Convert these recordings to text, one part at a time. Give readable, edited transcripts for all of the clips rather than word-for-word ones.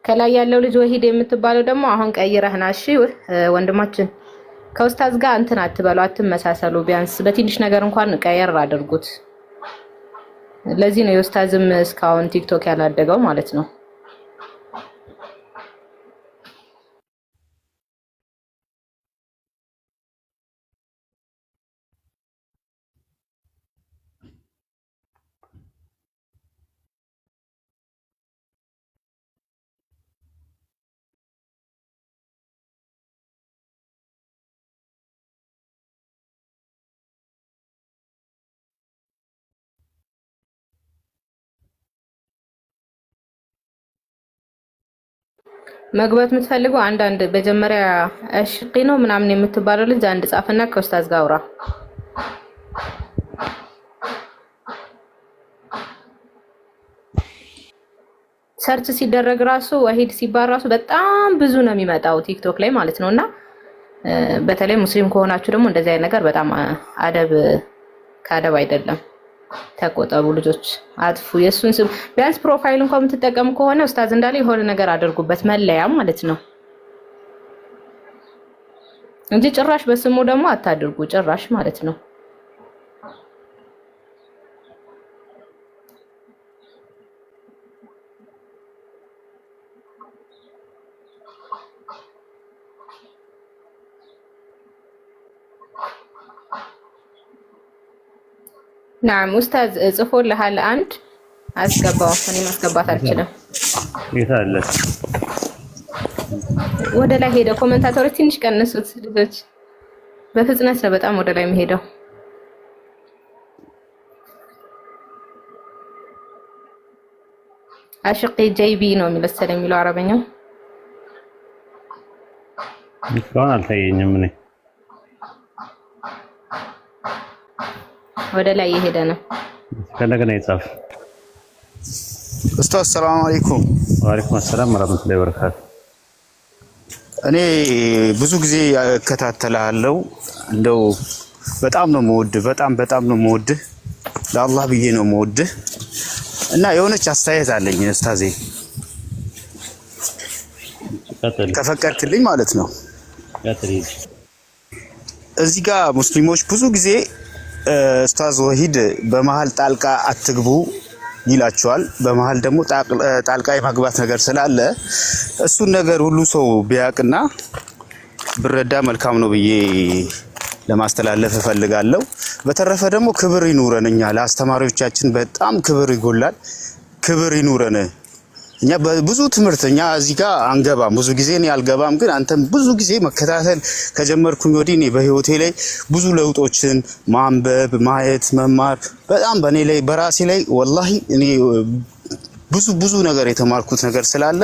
ከላይ ያለው ልጅ ወሂድ የምትባለው ደግሞ አሁን ቀይረህና እሺ ወንድማችን ከኡስታዝ ጋር እንትን አትበሉ፣ አትመሳሰሉ። ቢያንስ በትንሽ ነገር እንኳን ቀየር አድርጉት። ለዚህ ነው የኡስታዝም እስካሁን ቲክቶክ ያላደገው ማለት ነው። መግባት የምትፈልገው አንድ መጀመሪያ አሽቂ ነው ምናምን የምትባለው ልጅ አንድ ጻፈና ከኡስታዝ ጋር አውራ። ሰርች ሲደረግ ራሱ ወሂድ ሲባል ራሱ በጣም ብዙ ነው የሚመጣው ቲክቶክ ላይ ማለት ነውና በተለይ ሙስሊም ከሆናችሁ ደግሞ እንደዚህ አይነት ነገር በጣም ከአደብ አይደለም። ተቆጠቡ ልጆች፣ አጥፉ። የሱን ስም ቢያንስ ፕሮፋይል እንኳን የምትጠቀሙ ከሆነ ኡስታዝ እንዳለ የሆነ ነገር አድርጉበት፣ መለያ ማለት ነው እንጂ ጭራሽ በስሙ ደግሞ አታድርጉ፣ ጭራሽ ማለት ነው። نعم أستاذ ጽፎል ለሃል አንድ አስገባው። እኔ ማስገባት አልችልም። ይታለ ወደ ላይ ሄደ። ኮሜንታተሮች ትንሽ ቀንሱት ልጆች፣ በፍጥነት ነው በጣም ወደ ላይ የሚሄደው። አሽቂ ጄቢ ነው የሚለው አረበኛው። እስካሁን አልታየኝም እኔ ወደ ላይ የሄደ ነው። ከነገና ይጻፍ። ኡስታዝ ሰላም አለይኩም። ወአለይኩም ሰላም ወራህመቱላሂ ወበረካቱ። እኔ ብዙ ጊዜ እከታተላለሁ። እንደው በጣም ነው የምወድህ ለአላህ ብዬ ነው የምወድህ እና የሆነች አስተያየት አለኝ ኡስታዜ፣ ከፈቀድክልኝ ማለት ነው። እዚህ ጋር ሙስሊሞች ብዙ ጊዜ ኡስታዝ ወሂድ በመሃል ጣልቃ አትግቡ ይላቸዋል። በመሃል ደግሞ ጣልቃ የማግባት ነገር ስላለ እሱን ነገር ሁሉ ሰው ቢያቅና ብረዳ መልካም ነው ብዬ ለማስተላለፍ እፈልጋለሁ። በተረፈ ደግሞ ክብር ይኑረን። እኛ ለአስተማሪዎቻችን በጣም ክብር ይጎላል። ክብር ይኑረን። እኛ ብዙ ትምህርት እኛ እዚህ ጋር አንገባም፣ ብዙ ጊዜ እኔ አልገባም። ግን አንተም ብዙ ጊዜ መከታተል ከጀመርኩኝ ወዲህ እኔ በህይወቴ ላይ ብዙ ለውጦችን ማንበብ፣ ማየት፣ መማር በጣም በእኔ ላይ በራሴ ላይ ወላሂ እኔ ብዙ ነገር የተማርኩት ነገር ስላለ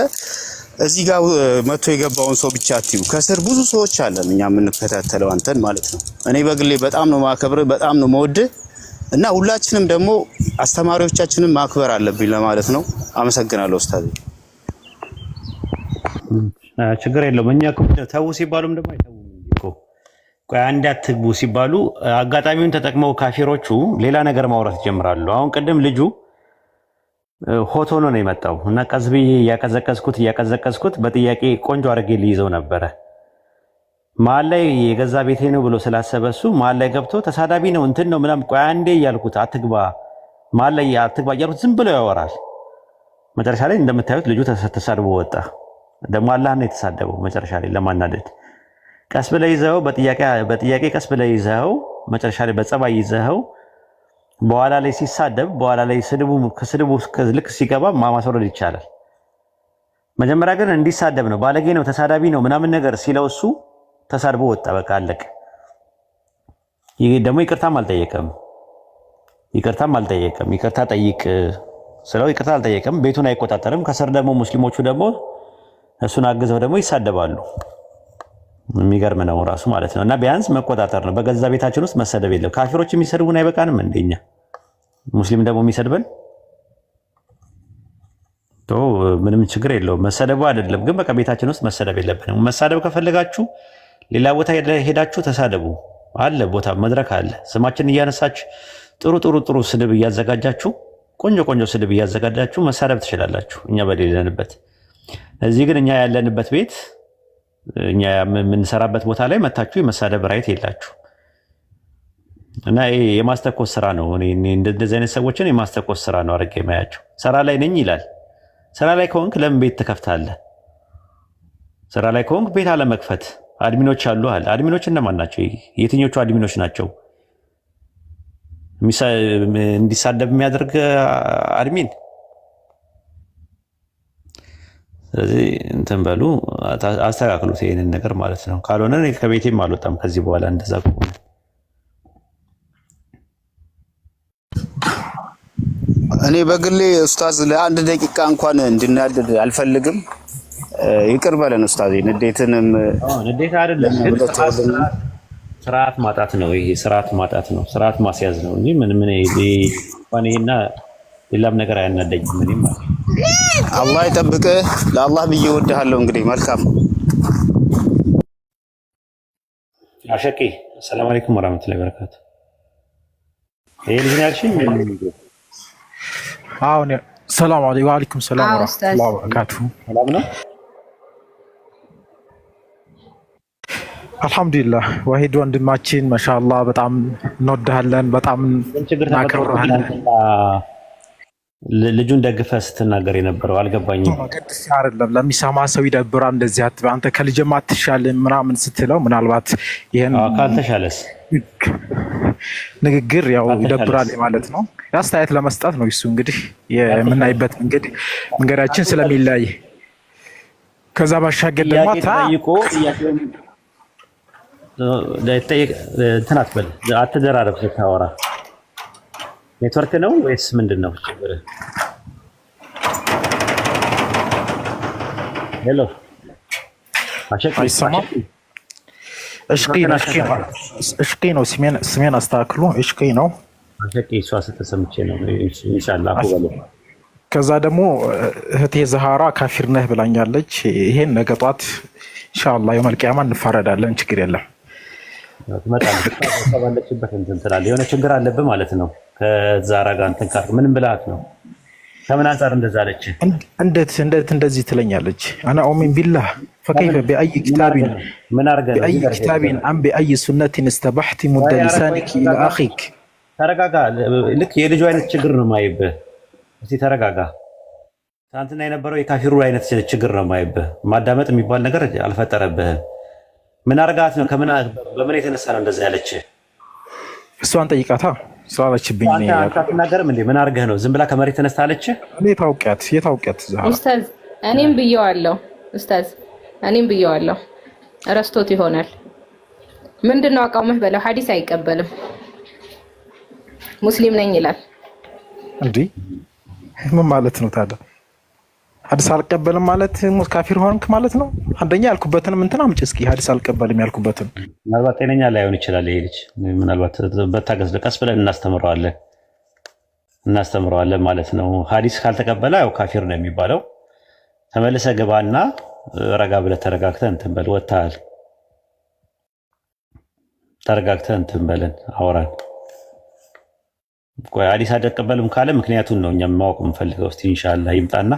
እዚህ ጋር መጥቶ የገባውን ሰው ብቻ አትዩ። ከስር ብዙ ሰዎች አለን እኛ የምንከታተለው አንተን ማለት ነው። እኔ በግሌ በጣም ነው ማከብርህ፣ በጣም ነው መወድህ እና ሁላችንም ደግሞ አስተማሪዎቻችንን ማክበር አለብኝ ለማለት ነው። አመሰግናለሁ ኡስታዝ። ችግር የለውም። እኛ እኮ ተው ሲባሉም ደግሞ አይተውም እንጂ እኮ ቆይ አንድ አትግቡ ሲባሉ አጋጣሚውን ተጠቅመው ካፊሮቹ ሌላ ነገር ማውራት ይጀምራሉ። አሁን ቅድም ልጁ ሆቶ ነው የመጣው እና ቀስ ብዬ እያቀዘቀዝኩት በጥያቄ ቆንጆ አድርጌ ልይዘው ነበረ። መሀል ላይ የገዛ ቤቴ ነው ብሎ ስላሰበ እሱ መሀል ላይ ገብቶ ተሳዳቢ ነው እንትን ነው ምናምን ቆይ አንዴ እያልኩት አትግባ መሀል ላይ አትግባ እያልኩት ዝም ብሎ ያወራል። መጨረሻ ላይ እንደምታዩት ልጁ ተሳድቦ ወጣ። ደግሞ አላህ ነው የተሳደበው መጨረሻ ላይ ለማናደድ። ቀስ ብለህ ይዘኸው በጥያቄ ቀስ ብለህ ይዘኸው መጨረሻ ላይ በጸባይ ይዘኸው በኋላ ላይ ሲሳደብ በኋላ ላይ ከስድቡ ልክ ሲገባ ማስወረድ ይቻላል። መጀመሪያ ግን እንዲሳደብ ነው ባለጌ ነው ተሳዳቢ ነው ምናምን ነገር ሲለው እሱ ተሳድቦ ወጣ። በቃ አለቀ። ይሄ ደግሞ ይቅርታም አልጠየቀም። ይቅርታ ጠይቅ ስለው ይቅርታ አልጠየቀም። ቤቱን አይቆጣጠርም። ከስር ደግሞ ሙስሊሞቹ ደግሞ እሱን አግዘው ደግሞ ይሳደባሉ። የሚገርም ነው ራሱ ማለት ነው። እና ቢያንስ መቆጣጠር ነው። በገዛ ቤታችን ውስጥ መሰደብ የለም። ካፊሮች የሚሰድቡን አይበቃንም እንደኛ ሙስሊም ደግሞ የሚሰድበን ምንም ችግር የለውም። መሰደቡ አይደለም ግን በቃ ቤታችን ውስጥ መሰደብ የለብንም። መሳደብ ከፈለጋችሁ ሌላ ቦታ ሄዳችሁ ተሳደቡ። አለ ቦታ መድረክ አለ። ስማችን እያነሳችሁ ጥሩ ስድብ እያዘጋጃችሁ ቆንጆ ስድብ እያዘጋጃችሁ መሳደብ ትችላላችሁ። እኛ በሌለንበት እዚህ ግን እኛ ያለንበት ቤት እኛ የምንሰራበት ቦታ ላይ መታችሁ የመሳደብ ራይት የላችሁ እና ይሄ የማስተኮስ ስራ ነው። እኔ እንደዚህ አይነት ሰዎችን የማስተኮስ ስራ ነው አድርጌ የማያቸው። ስራ ላይ ነኝ ይላል። ስራ ላይ ከሆንክ ለምን ቤት ትከፍታለህ? ስራ ላይ ከሆንክ ቤት አለመክፈት። አድሚኖች አሉ አለ። አድሚኖች እነማን ናቸው? የትኞቹ አድሚኖች ናቸው? እንዲሳደብ የሚያደርግ አድሚን። ስለዚህ እንትን በሉ አስተካክሉት ይሄንን ነገር ማለት ነው። ካልሆነ ከቤቴም አልወጣም ከዚህ በኋላ እንደዛ ከሆነ። እኔ በግሌ ኡስታዝ ለአንድ ደቂቃ እንኳን እንድናደድ አልፈልግም። ይቅር በለን ኡስታዝ። ንዴትንም ንዴት አይደለም ግን ስርዓት ማጣት ነው። ይሄ ስርዓት ማጣት ነው፣ ስርዓት ማስያዝ ነው እንጂ ምን ይሄና ሌላም ነገር አያናደኝም። እኔም አላህ ይጠብቅህ። ለአላህ ብዬ እወድሃለሁ። እንግዲህ መልካም አሸቂ። ሰላም አለይኩም ወራህመቱላሂ ወበረካቱ። ይሄ ልጅ ያልሽኝ አሁን ሰላም አለይኩም ወአለይኩም ሰላም ወራህመቱላሂ ወበረካቱ። ሰላም ነው አልሐምዱሊላህ። ዋሂድ ወንድማችን ማሻአላህ በጣም እንወድሃለን፣ በጣም እናከብርሃለን። ልጁን ደግፈህ ስትናገር የነበረው አልገባኝም። ቅድስ አይደለም ለሚሰማ ሰው ይደብራል። እንደዚህ አትበል አንተ ከልጅም አትሻልም ምናምን ስትለው ምናልባት ይሄን ካልተሻለስ ንግግር ያው ይደብራል ማለት ነው። አስተያየት ለመስጠት ነው እሱ። እንግዲህ የምናይበት መንገዳችን ስለሚለያይ ከዛ ባሻገር ደግሞ እንትን አትበል፣ አትደራረብ ስታወራ። ኔትወርክ ነው ወይስ ምንድን ነው ችግርህ? ሄሎ እሽቂ ነው ስሜን አስተካክሉ። እሽቂ ነው አሸቂ። እሷ ስትሰምቼ ነው ኢንሻአላህ። ከዛ ደግሞ እህቴ ዘሃራ ካፊር ነህ ብላኛለች። ይሄን ነገ ጧት ኢንሻአላህ የውመል ቂያማ እንፋረዳለን። ችግር የለም። ባለችበት እንትን ትላለህ። የሆነ ችግር አለብህ ማለት ነው ከዛራ ጋር እንትን ካልክ ምንም ብልሃት ነው? ከምን አንጻር እንደዛ አለች? እንዴት እንደዚህ ትለኛለች? አና ኡሚን ቢላህ ፈከይፈ ቢአይ ኪታቢን ምን አርገህ ቢአይ ኪታቢን አም ቢአይ ሱነቲን እስተባሕቲ ሙደ ሊሳኒክ ኢላ አኺክ። ተረጋጋ። ልክ የልጁ አይነት ችግር ነው ማይብህ። እስቲ ተረጋጋ። ትናንትና የነበረው የካፊሩ አይነት ችግር ነው ማይብህ። ማዳመጥ የሚባል ነገር አልፈጠረብህም። ምን አርጋት ነው? በምን የተነሳ ነው እንደዛ ያለች? እሷን ጠይቃታ ስላለችብኝ ነው። አትናገርም እንዴ? ምን አርገህ ነው? ዝም ብላ ከመሬት ተነስታ አለች? እኔ የታውቂያት ኡስታዝ፣ እኔም ብየዋለሁ። ኡስታዝ እኔም ብየዋለሁ። ረስቶት ይሆናል። ምንድነው አቋምህ በለው። ሐዲስ አይቀበልም ሙስሊም ነኝ ይላል። እንዴ ምን ማለት ነው ታዲያ? ሐዲስ አልቀበልም ማለት ካፊር ሆንክ ማለት ነው? አንደኛ ያልኩበትንም እንትን አምጪ እስኪ። ሐዲስ አልቀበልም ያልኩበትን። ምናልባት ጤነኛ ላይሆን ይችላል ይሄ ልጅ። ምናልባት በታገስ ቀስ ብለን እናስተምረዋለን ማለት ነው። ሐዲስ ካልተቀበለ ያው ካፊር ነው የሚባለው። ተመልሰህ ግባና ረጋ ብለህ ተረጋግተህ እንትን በል። ወጥተሃል። ተረጋግተህ እንትን በለን አውራን። ቆይ ሐዲስ አልቀበልም ካለ ምክንያቱን ነው እኛም ማወቅ የምንፈልገው። እስቲ ኢንሻአላህ ይምጣና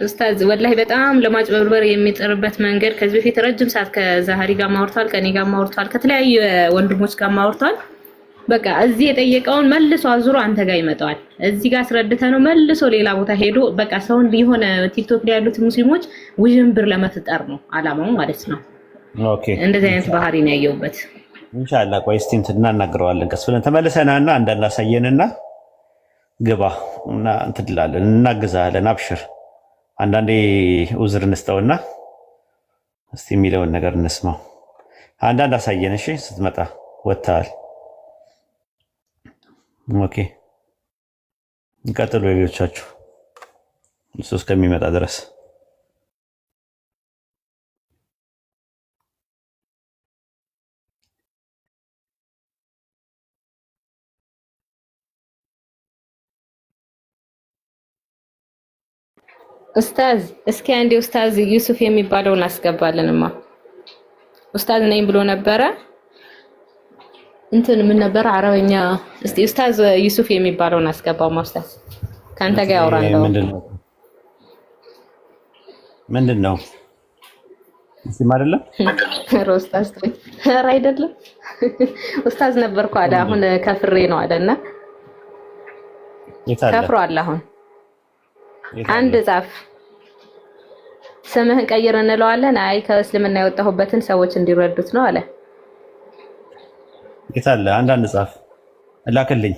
ኡስታዝ ወላሂ በጣም ለማጭበርበር የሚጥርበት መንገድ ከዚህ በፊት ረጅም ሰዓት ከዛሃሪ ጋር ማውርቷል፣ ከኔ ጋር ማውርቷል፣ ከተለያዩ ወንድሞች ጋር ማውርቷል። በቃ እዚህ የጠየቀውን መልሶ አዙሮ አንተ ጋር ይመጣዋል። እዚህ ጋር አስረድተ ነው መልሶ ሌላ ቦታ ሄዶ በቃ ሰውን የሆነ ቲክቶክ ላይ ያሉት ሙስሊሞች ውዥንብር ለመፍጠር ነው አላማው ማለት ነው። ኦኬ እንደዚህ አይነት ባህሪ ነው ያየሁበት። ኢንሻአላህ ቆይ እስቲ እናናግረዋለን። ቀስ ብለን ተመልሰናና እንዳናሳየንና ግባ እና እንትን እንላለን፣ እናግዛለን። አብሽር አንዳንዴ ኡዝር እንስጠውና እስቲ የሚለውን ነገር እንስማው። አንዳንድ አሳየን። እሺ ስትመጣ ወጥተሃል። ኦኬ እንቀጥሉ። ሌሎቻችሁ እሱ እስከሚመጣ ድረስ ኡስታዝ እስኪ አንዴ ኡስታዝ ዩሱፍ የሚባለውን አስገባልንማ። ኡስታዝ ነኝ ብሎ ነበረ እንትን ምን ነበር አረበኛ። እስቲ ኡስታዝ ዩሱፍ የሚባለውን አስገባው። ኡስታዝ ከአንተ ጋር ያወራ እንደው ምንድነው ሙስሊም አይደለም ኡስታዝ ኧረ አይደለም ኡስታዝ ነበርኩ አለ አሁን ከፍሬ ነው አለና ከፍሯል አሁን አንድ ጻፍ ስምህን ቀይር እንለዋለን አይ ከእስልምና የወጣሁበትን ሰዎች እንዲረዱት ነው አለ የታለ አንዳንድ ጻፍ ላክልኝ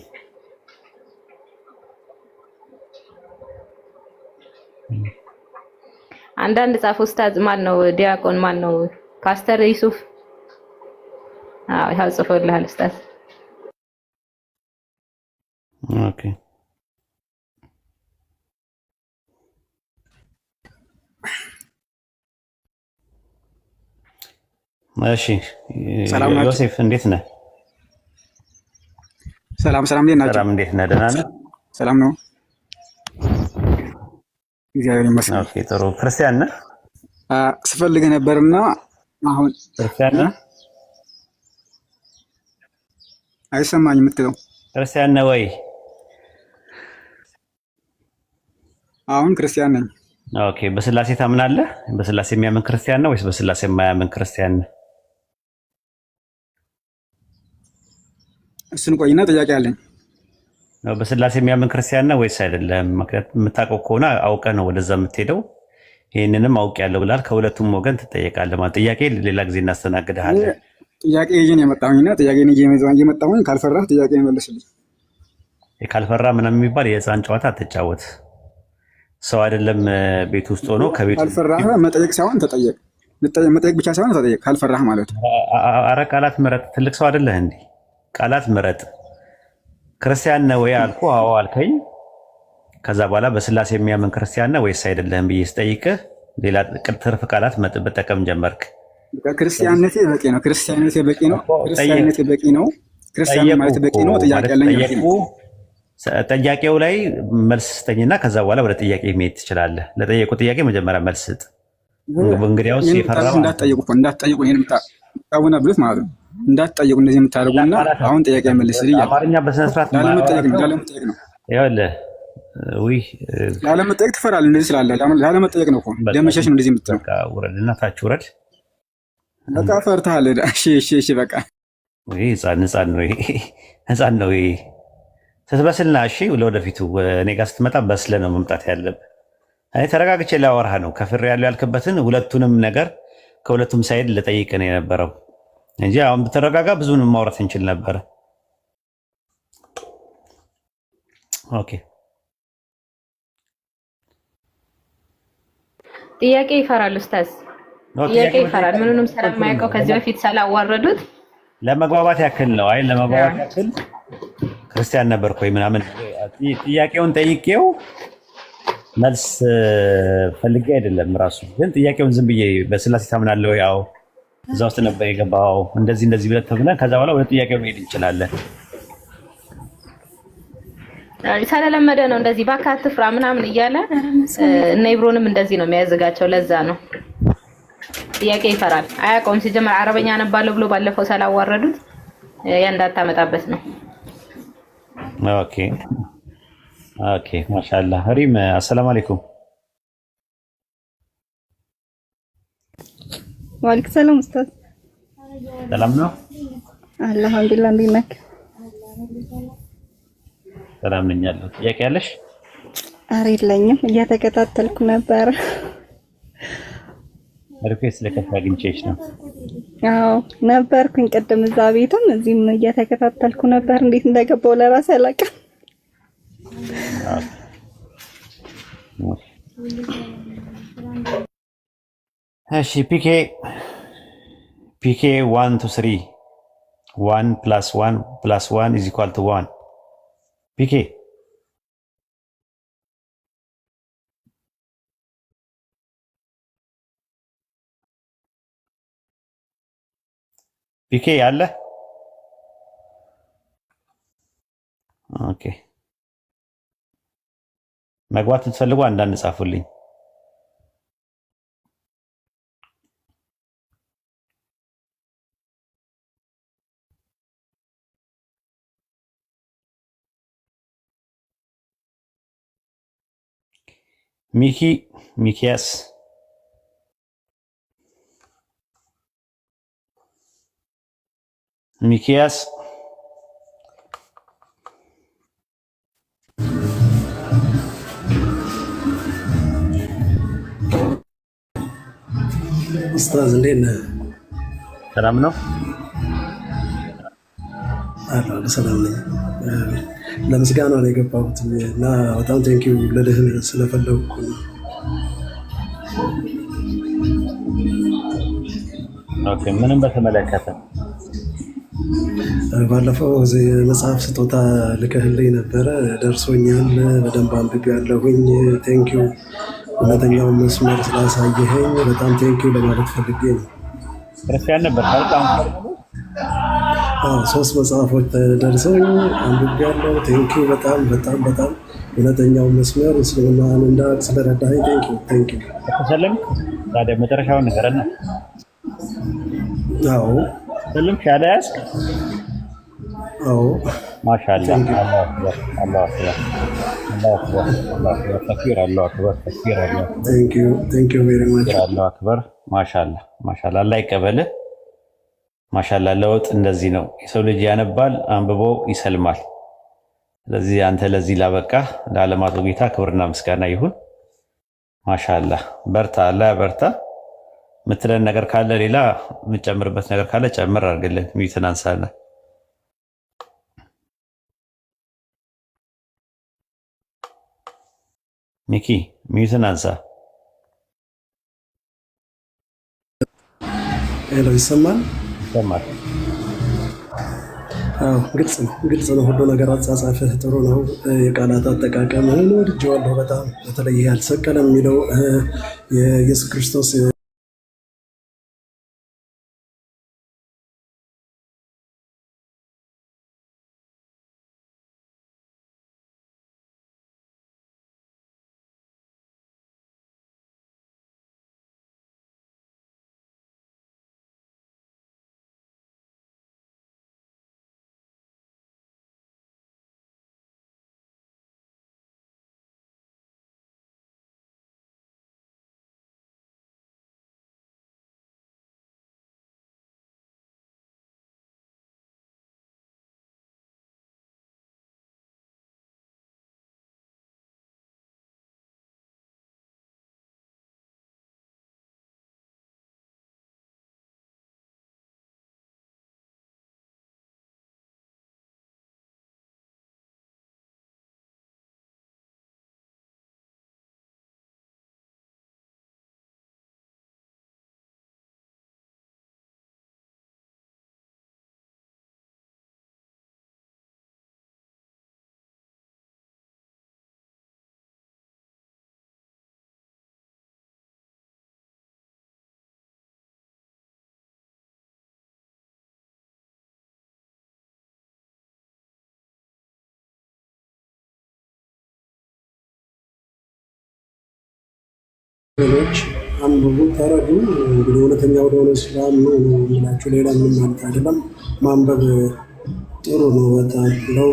አንዳንድ ጻፍ ኡስታዝ ማን ነው ዲያቆን ማን ነው ፓስተር ዩሱፍ ያው ጽፎልሃል ኡስታዝ ኦኬ እሺ ዮሴፍ እንዴት ነህ ሰላም እንዴት ናችሁ ሰላም እንዴት ነህ ደህና ነህ ሰላም ነው እግዚአብሔር ይመስገን ኦኬ ጥሩ ክርስቲያን ነህ ስፈልግ ነበርና አሁን ክርስቲያን ነህ አይሰማኝም የምትለው ክርስቲያን ነህ ወይ አሁን ክርስቲያን ነኝ ኦኬ በስላሴ ታምናለህ በስላሴ የሚያምን ክርስቲያን ነው ወይስ በስላሴ የማያምን ክርስቲያን ነህ እሱን ቆይና ጥያቄ አለኝ በስላሴ የሚያምን ክርስቲያን ነው ወይስ አይደለም ምክንያቱም የምታውቀው ከሆነ አውቀህ ነው ወደዛ የምትሄደው ይሄንንም አውቄያለሁ ብላል ከሁለቱም ወገን ትጠየቃለህ ማለት ጥያቄ ሌላ ጊዜ እናስተናግድሃለን ጥያቄ ይዤን የመጣሁኝና ጥያቄን ይዤ የመጣሁኝ ካልፈራህ ጥያቄ መልስልኝ ካልፈራ ምናምን የሚባል የህፃን ጨዋታ አትጫወት ሰው አይደለም ቤት ውስጥ ሆኖ ከቤት ካልፈራህ መጠየቅ ሳይሆን ተጠየቅ መጠየቅ ብቻ ሳይሆን ተጠየቅ ካልፈራህ ማለት ኧረ ቃላት ምረጥ ትልቅ ሰው አይደለህ እንዴ ቃላት ምረጥ ክርስቲያን ነህ ወይ አልኩ አዎ አልከኝ ከዛ በኋላ በስላሴ የሚያምን ክርስቲያን ነህ ወይስ አይደለም ብዬ ስጠይቅህ ሌላ ትርፍ ቃላት መጠቀም ጀመርክ ክርስቲያንነቴ በቂ ነው ክርስቲያንነቴ በቂ ነው ክርስቲያንነቴ በቂ ነው ክርስቲያን ማለት በቂ ነው ጥያቄ አለኝ ጥያቄው ላይ መልስ ስጠኝና ከዛ በኋላ ወደ ጥያቄ መሄድ ትችላለህ ለጠየቁ ጥያቄ መጀመሪያ መልስ ስጥ እንግዲያውስ የፈራው እንዳትጠይቁ ይሄን ታውና ብሉት ማለት ነው እንዳትጠይቁ እንደዚህ የምታደርጉና አሁን ጥያቄ መልስልኝ አማርኛ በስነ ስርዓት ላለመጠየቅ ነው ይኸውልህ ላለመጠየቅ ትፈራለህ እንደዚህ ስላለ ላለመጠየቅ ነው እኮ ለመሸሽ ነው እንደዚህ የምትለው በቃ ውረድና ታች ውረድ በቃ ፈርተሃል እሺ በቃ ወይ ህፃን ነው ስትበስልና እሺ ለወደፊቱ እኔ ጋር ስትመጣ በስለ ነው መምጣት ያለብህ እኔ ተረጋግቼ ላወራህ ነው ከፍሬ ያለው ያልክበትን ሁለቱንም ነገር ከሁለቱም ሳይድ ልጠይቅ ነው የነበረው እንጂ አሁን በተረጋጋ ብዙንም ማውራት እንችል ነበር ኦኬ ጥያቄ ይፈራል ኡስታዝ ጥያቄ ይፈራል ምንንም ስለማያውቀው ከዚህ በፊት ስላዋረዱት ለመግባባት ያክል ነው አይ ለመግባባት ያክል ክርስቲያን ነበርኩ ወይ ምናምን ጥያቄውን ጠይቄው መልስ ፈልጌ አይደለም ራሱ ግን ጥያቄውን ዝም ብዬ በስላሴ ታምናለህ ወይ ያው እዛ ውስጥ ነበር የገባው እንደዚህ ብለህ ተብለህ ከዛ በኋላ ወደ ጥያቄው መሄድ እንችላለን ስለለመደ ነው እንደዚህ ባካት ፍራ ምናምን እያለ እና ኢብሮንም እንደዚህ ነው የሚያዘጋቸው ለዛ ነው ጥያቄ ይፈራል አያውቀውም ሲጀመር አረበኛ ነባለው ብሎ ባለፈው ስላዋረዱት ያ እንዳታመጣበት ነው ኦኬ ማሻአላህ ሪም አሰላሙ አለይኩም ዋሌኩም ሰላም ኡስታዝ ሰላም ነው አልሐምዱሊላህ እንዴት ነህ ሰላም ነኝ ያለው ጥያቄ ያለሽ ኧረ የለኝም እየተከታተልኩ ነበር ሪኩዌስት ለከፍ አግኝቼሽ ነው አዎ ነበርኩኝ ቅድም እዛ ቤትም እዚህም እየተከታተልኩ ነበር እንዴት እንደገባው ለራሴ አላውቅም እሺ ፒኬ 1 to 3 1 plus 1 plus 1 is equal to 1 ፒኬ አለ ኦኬ መግባት ትፈልጉ አንዳንድ ጻፉልኝ ሚኪ ሚኪያስ ሚኪያስ ኡስታዝ እንዴት ነህ? ሰላም ነው? አለሁ ሰላም ነኝ። ለምስጋና ነው የገባሁት እና በጣም ቴንኪው ልልህ ስለፈለግኩ ነው። ኦኬ፣ ምንም በተመለከተ ባለፈው መጽሐፍ ስጦታ ልከህልኝ ነበረ፣ ደርሶኛል። በደንብ አንብቤያለሁኝ። ቴንኪው እውነተኛውን መስመር ስላሳየኸኝ በጣም ቴንኪው ለማለት ፈልጌ ነው። ክርስቲያን ነበር ታውቃለህ? 3 መጽሐፎች ደርሰውኝ አንብቤያለሁ። ቴንኪው በጣም በጣም በጣም እውነተኛውን መስመር እስልምናን እንዳውቅ ስለረዳኸኝ ቴንኪው። ተሰለም ታዲያ መጨረሻውን ንገረን። አዎ ሰለም ያለያስ አዎ ማሻአላ አላሁ አክበር አላሁ አክበር አላሁ አክበር አላሁ አክበር ተክቢር አላሁ አክበር ተክቢር አላሁ ቴንኪው ቬሪ ማች አላሁ አክበር ማሻአላ ማሻአላ አላህ ይቀበልህ። ማሻአላ ለውጥ እንደዚህ ነው። የሰው ልጅ ያነባል፣ አንብቦ ይሰልማል። ስለዚህ አንተ ለዚህ ላበቃ ለዓለማቱ ጌታ ክብርና ምስጋና ይሁን። ማሻአላ በርታ፣ አላህ በርታ። ምትለን ነገር ካለ ሌላ የምጨምርበት ነገር ካለ ጨምር አድርግልን። ሚዩትን አንሳለን። ሚኪ ሚዩትን አንሳ። ሄሎ ይሰማል? ይሰማል። አዎ ግልጽ ነው ሁሉ ነገር። አጻጻፍህ ጥሩ ነው። የቃላት አጠቃቀምህን ወድጄዋለሁ በጣም። በተለይ ያልሰቀለም የሚለው የኢየሱስ ክርስቶስ ሌሎች አንብቡ፣ ተረዱ። እንግዲህ እውነተኛ ወደሆነ እስላም ነው የምላችሁ። ሌላ ምን ማለት አይደለም። ማንበብ ጥሩ ነው በጣም ለው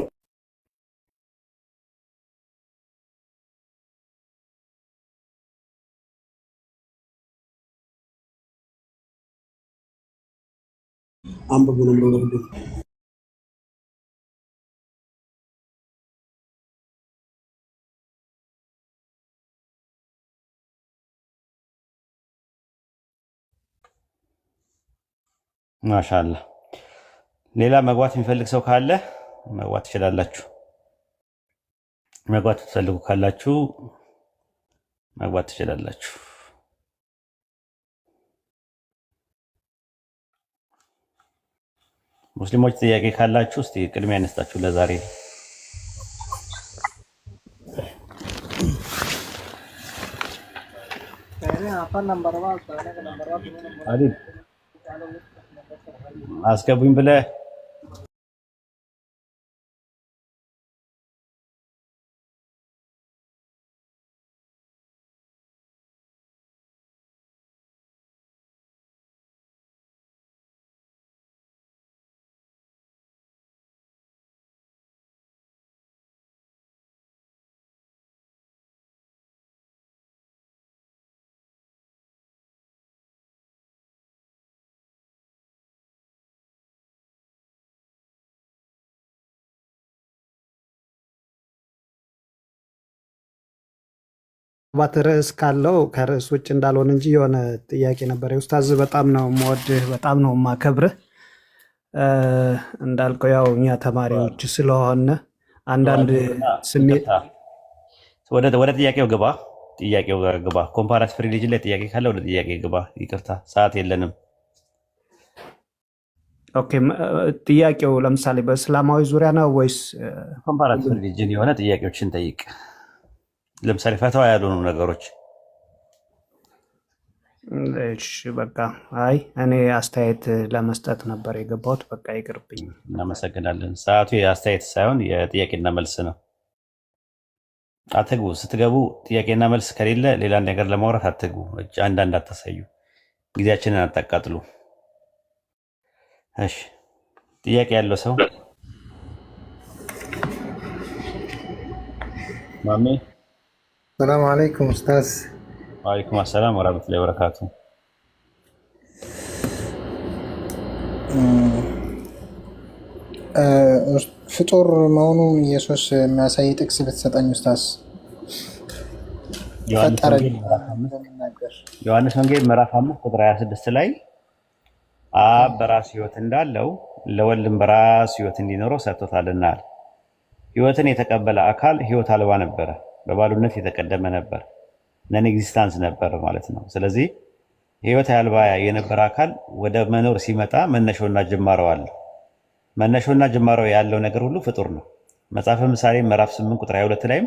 አንብቡ ነው የምለው። ማሻአላ ሌላ መግባት የሚፈልግ ሰው ካለ መግባት ትችላላችሁ። መግባት ትፈልጉ ካላችሁ መግባት ትችላላችሁ። ሙስሊሞች ጥያቄ ካላችሁ እስቲ ቅድሚያ ያነስታችሁ ለዛሬ አስገቡኝ ብለህ ምናልባት ርዕስ ካለው ከርዕስ ውጭ እንዳልሆን እንጂ የሆነ ጥያቄ ነበር። ኡስታዝ በጣም ነው የምወድህ፣ በጣም ነው የማከብርህ። እንዳልከው ያው እኛ ተማሪዎች ስለሆነ አንዳንድ ስሜት ወደ ጥያቄው ግባ። ጥያቄው ግባ። ኮምፓራቲቭ ሪሊጅን ላይ ጥያቄ ካለ ወደ ጥያቄ ግባ። ይቅርታ ሰዓት የለንም። ኦኬ፣ ጥያቄው ለምሳሌ በእስላማዊ ዙሪያ ነው ወይስ ኮምፓራቲቭ ሪሊጅን የሆነ ጥያቄዎችን ጠይቅ። ለምሳሌ ፈተዋ ያልሆኑ ነገሮች። እሺ በቃ አይ እኔ አስተያየት ለመስጠት ነበር የገባሁት። በቃ ይቅርብኝ። እናመሰግናለን። ሰዓቱ የአስተያየት ሳይሆን የጥያቄና መልስ ነው። አትግቡ። ስትገቡ ጥያቄና መልስ ከሌለ ሌላ ነገር ለማውራት አትግቡ። አንዳንድ አታሳዩ። ጊዜያችንን አታቃጥሉ። እሺ ጥያቄ ያለው ሰው ማሜ። ሰላም አለይኩም ኡስታዝ። ወአለይኩም አሰላም ወራህመቱላሂ ወበረካቱ። ፍጡር መሆኑን ኢየሱስ የሚያሳይ ጥቅስ ብትሰጠኝ ኡስታዝ። ዮሐንስ ወንጌል ምዕራፍ 5 ቁጥር 26 ላይ አብ በራሱ ሕይወት እንዳለው ለወልድም በራሱ ሕይወት እንዲኖረው ሰጥቶታልና። ሕይወትን የተቀበለ አካል ሕይወት አልባ ነበረ፣ በባዶነት የተቀደመ ነበር፣ ነን ኤግዚስታንስ ነበር ማለት ነው። ስለዚህ ሕይወት አልባ የነበረ አካል ወደ መኖር ሲመጣ መነሻውና ጅማሬው አለ። መነሻውና ጅማሬው ያለው ነገር ሁሉ ፍጡር ነው። መጽሐፈ ምሳሌ ምዕራፍ 8 ቁጥር 22 ላይም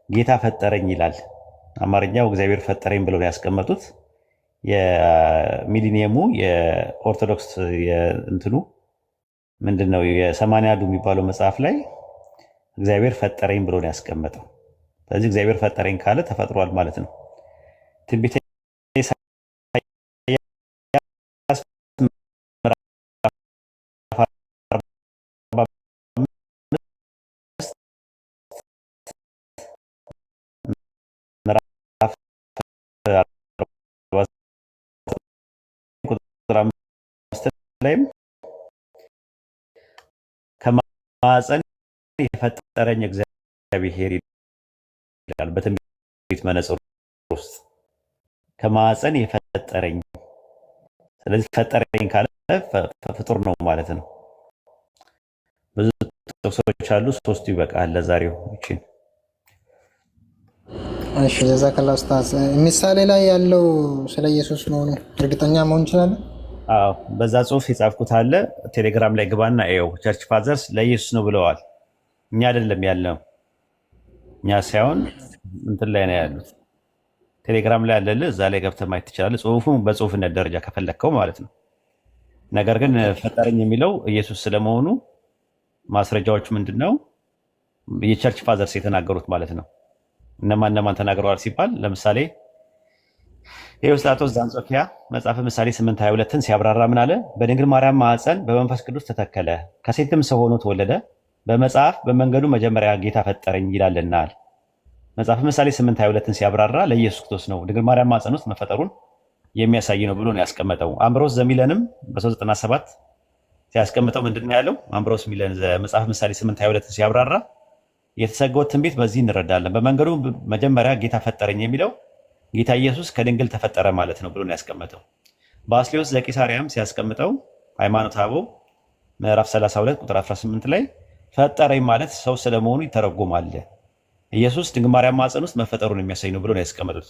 ጌታ ፈጠረኝ ይላል። አማርኛው እግዚአብሔር ፈጠረኝ ብለው ነው ያስቀመጡት። የሚሊኒየሙ የኦርቶዶክስ እንትኑ ምንድነው የሰማንያዱ የሚባለው መጽሐፍ ላይ እግዚአብሔር ፈጠረኝ ብሎ ነው ያስቀመጠው። ስለዚህ እግዚአብሔር ፈጠረኝ ካለ ተፈጥሯል ማለት ነው። ትንቢተ ኢሳይያስ ላይም ከማፀን የፈጠረኝ እግዚአብሔር ይላል። በትንቢት መነጽር ውስጥ ከማፀን የፈጠረኝ። ስለዚህ ፈጠረኝ ካለ ፍጡር ነው ማለት ነው። ብዙ ጥቅሶች አሉ፣ ሶስቱ ይበቃል ለዛሬው። እቺን እሺ ጀዛከላ ኡስታዝ። ምሳሌ ላይ ያለው ስለ ኢየሱስ መሆኑ እርግጠኛ መሆን እንችላለን? አዎ በዛ ጽሁፍ የጻፍኩት አለ። ቴሌግራም ላይ ግባና ኤው ቸርች ፋዘርስ ለኢየሱስ ነው ብለዋል። እኛ አይደለም ያለው፣ እኛ ሳይሆን እንትን ላይ ነው ያሉት። ቴሌግራም ላይ ያለልህ እዛ ላይ ገብተህ ማየት ትችላለህ። ጽሁፉ በጽሁፍነት ደረጃ ከፈለግከው ማለት ነው። ነገር ግን ፈጠረኝ የሚለው ኢየሱስ ስለመሆኑ ማስረጃዎቹ ምንድን ነው? የቸርች ፋዘርስ የተናገሩት ማለት ነው። እነማን ተናግረዋል ሲባል ለምሳሌ ኤዎስጣቴዎስ ዘአንጾኪያ መጽሐፈ ምሳሌ 8:22ን ሲያብራራ ምን አለ? በድንግል ማርያም ማዕፀን በመንፈስ ቅዱስ ተተከለ፣ ከሴትም ሰው ሆኖ ተወለደ፣ በመጽሐፍ በመንገዱ መጀመሪያ ጌታ ፈጠረኝ ይላልና አለ። መጽሐፈ ምሳሌ 8:22ን ሲያብራራ ለኢየሱስ ክርስቶስ ነው ድንግል ማርያም ማዕፀን ውስጥ መፈጠሩን የሚያሳይ ነው ብሎ ነው ያስቀመጠው። አምብሮስ ዘሚለንም በ397 ሲያስቀምጠው ምንድን ነው ያለው? አምብሮስ ሚለን መጽሐፈ ምሳሌ 8:22ን ሲያብራራ የተሰገወት ትንቢት በዚህ እንረዳለን። በመንገዱ መጀመሪያ ጌታ ፈጠረኝ የሚለው ጌታ ኢየሱስ ከድንግል ተፈጠረ ማለት ነው ብሎ ነው ያስቀመጠው። ባስልዮስ ዘቂሳርያም ሲያስቀምጠው ሃይማኖተ አበው ምዕራፍ 32 ቁጥር 18 ላይ ፈጠረኝ ማለት ሰው ስለመሆኑ ይተረጎማል፣ ኢየሱስ ድንግል ማርያም ማፀን ውስጥ መፈጠሩን የሚያሳይ ነው ብሎ ነው ያስቀመጡት።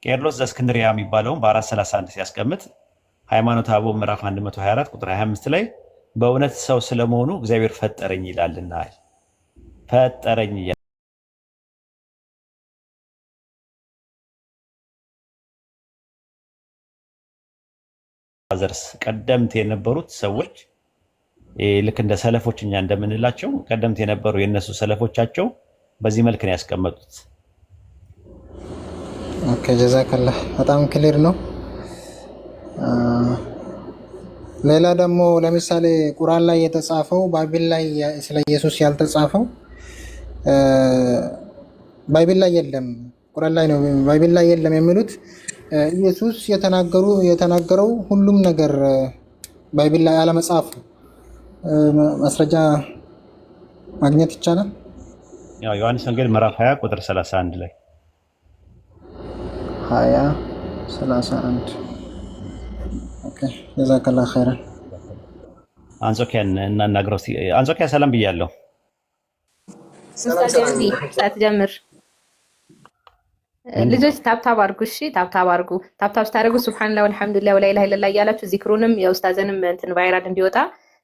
ቄርሎስ ዘእስክንድርያ የሚባለውም በ431 ሲያስቀምጥ ሃይማኖተ አበው ምዕራፍ 124 ቁጥር 25 ላይ በእውነት ሰው ስለመሆኑ እግዚአብሔር ፈጠረኝ ይላልና ፈጠረኝ ፋዘርስ ቀደምት የነበሩት ሰዎች ልክ እንደ ሰለፎች እኛ እንደምንላቸው ቀደምት የነበሩ የነሱ ሰለፎቻቸው በዚህ መልክ ነው ያስቀመጡት። ኦኬ ጀዛከላህ፣ በጣም ክሊር ነው። ሌላ ደግሞ ለምሳሌ ቁርአን ላይ የተጻፈው ባይብል ላይ ስለ ኢየሱስ ያልተጻፈው ባይብል ላይ የለም፣ ቁርአን ላይ ነው ባይብል ላይ የለም የሚሉት ኢየሱስ የተናገረው ሁሉም ነገር ባይብል ላይ አለመጻፍ ማስረጃ ማግኘት ይቻላል? ያው ዮሐንስ ወንጌል ምዕራፍ 20 ቁጥር 31 ላይ 20:31 ኦኬ ጀዛከላህ ኸይረን። አንጾኪያን እናናግረው። አንጾኪያ ሰላም ብያለሁ። ሳትጀምር ልጆች ታብታብ አድርጉ። እሺ ታብታብ አድርጉ። ታብታብ ስታደርጉ ሱብሃንአላህ ወልሐምዱሊላህ ወላ ኢላሀ ኢለላህ እያላችሁ ዚክሩንም የኡስታዘንም እንትን ቫይራል እንዲወጣ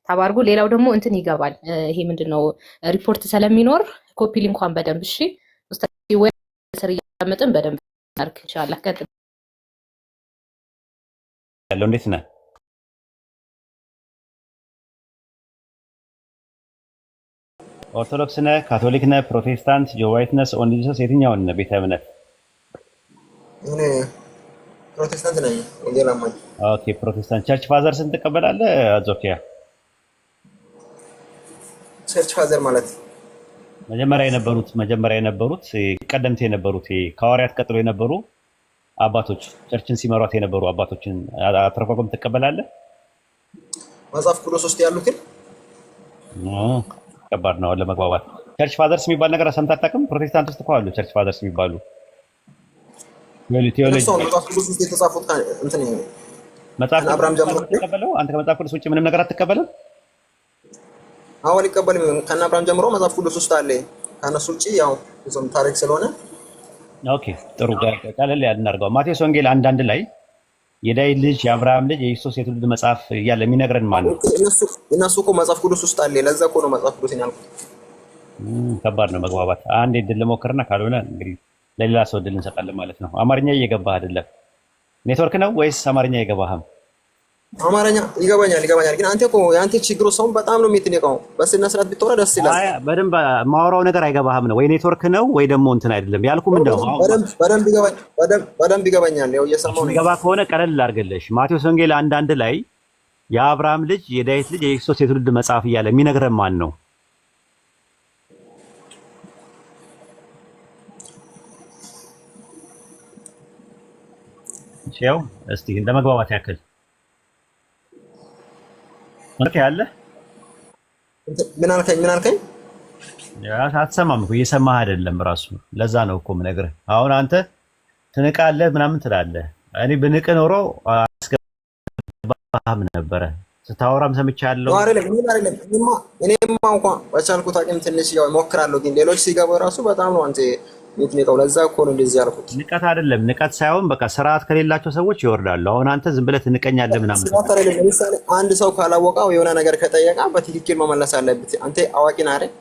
ታብ አድርጉ። ሌላው ደግሞ እንትን ይገባል። ይሄ ምንድነው ሪፖርት ስለሚኖር ኮፒ ሊንኳን በደንብ እሺ ኡስታዝ ወይ ስር እያመጥን በደንብ አድርግ ኢንሻአላህ። ቀጥል ያለው እንዴት ነህ? ኦርቶዶክስ ነህ? ካቶሊክ ነህ? ፕሮቴስታንት፣ ጆዋይት ነህ? ኦንሊጂሰስ የትኛውን ነህ ቤተ እምነት? እኔ ፕሮቴስታንት ነኝ። ወንጌል አማኝ። ኦኬ ፕሮቴስታንት። ቸርች ፋዘርስን ትቀበላለህ? አዞኪያ ቸርች ፋዘር ማለት መጀመሪያ የነበሩት ቀደምት የነበሩት ከሐዋርያት ቀጥሎ የነበሩ አባቶች ቸርችን ሲመሯት የነበሩ አባቶችን አተረጓጎም ትቀበላለህ? መጽሐፍ ቅዱስ ውስጥ ያሉትን ከባድ ነው ለመግባባት። ቸርች ፋዘርስ የሚባል ነገር ሰምተህ አታውቅም? ፕሮቴስታንት ውስጥ እኮ አሉ ቸርች ፋዘርስ የሚባሉ ቴዎሎጂ። መጽሐፍ ቅዱስ ውስጥ የተጻፉት እንትን መጽሐፍ አብርሃም ጀምሮ ተቀበለው። አንተ ከመጽሐፍ ቅዱስ ውጭ ምንም ነገር አትቀበልም? አዎ ሊቀበልም ከነ አብርሃም ጀምሮ መጽሐፍ ቅዱስ ውስጥ አለ። ከነሱ ውጭ ያው ብዙም ታሪክ ስለሆነ ኦኬ ጥሩ ቀለል ያድናርገው። ማቴዎስ ወንጌል አንዳንድ ላይ የዳዊት ልጅ የአብርሃም ልጅ የክርስቶስ የትውልድ መጽሐፍ እያለ የሚነግረን ማን ነው? እነሱ እኮ መጽሐፍ ቅዱስ ውስጥ አለ። ለዛ እኮ ነው መጽሐፍ ቅዱስን ያልኩት። ከባድ ነው መግባባት። አንድ እድል ልሞክርና ካልሆነ እንግዲህ ለሌላ ሰው እድል እንሰጣለን ማለት ነው። አማርኛ እየገባህ አይደለም። ኔትወርክ ነው ወይስ አማርኛ አይገባህም? አማርኛ ይገባኛል። ግን አንተ እኮ የአንተ ችግሩ ሰውን በጣም ነው የምትነቃው። በስነ ስርዓት ብትወራ ደስ ይላል። አይ በደንብ ማወራው ነገር አይገባህም ነው ወይ ኔትወርክ ነው ወይ ደግሞ እንትን አይደለም ያልኩህ። ምንድነው በደንብ ይገባኛል። ያው እየሰማሁ ነው። ይገባ ከሆነ ቀለል አድርግልሽ። ማቴዎስ ወንጌል አንዳንድ ላይ የአብርሃም ልጅ የዳዊት ልጅ የክርስቶስ የትውልድ መጽሐፍ እያለ የሚነግረን ማን ነው? ሼው እስቲ እንደ መግባባት ያክል ማለት ያለ ምን አልከኝ? አትሰማም እኮ እየሰማህ አይደለም ራሱ። ለዛ ነው እኮ የምነግርህ። አሁን አንተ ትንቃለህ ምናምን ትላለህ። እኔ ብንቅ ኖሮ አስገባህም ነበረ። ስታወራም ሰምቻለሁ። አይደለም እኔማ እንኳን በቻልኩት አቅም ትንሽ ያው እሞክራለሁ። ግን ሌሎች ሲገቡ ራሱ በጣም ነው አንተ የምትነቃው። ለዛ እኮ ነው እንደዚህ ያልኩት። ንቀት አይደለም፣ ንቀት ሳይሆን በቃ ስርዓት ከሌላቸው ሰዎች ይወርዳሉ። አሁን አንተ ዝም ብለህ ትንቀኛለህ ምናምን። ለምሳሌ አንድ ሰው ካላወቀው የሆነ ነገር ከጠየቃ በትክክል መመለስ አለበት። አንተ አዋቂ ነህ አይደል?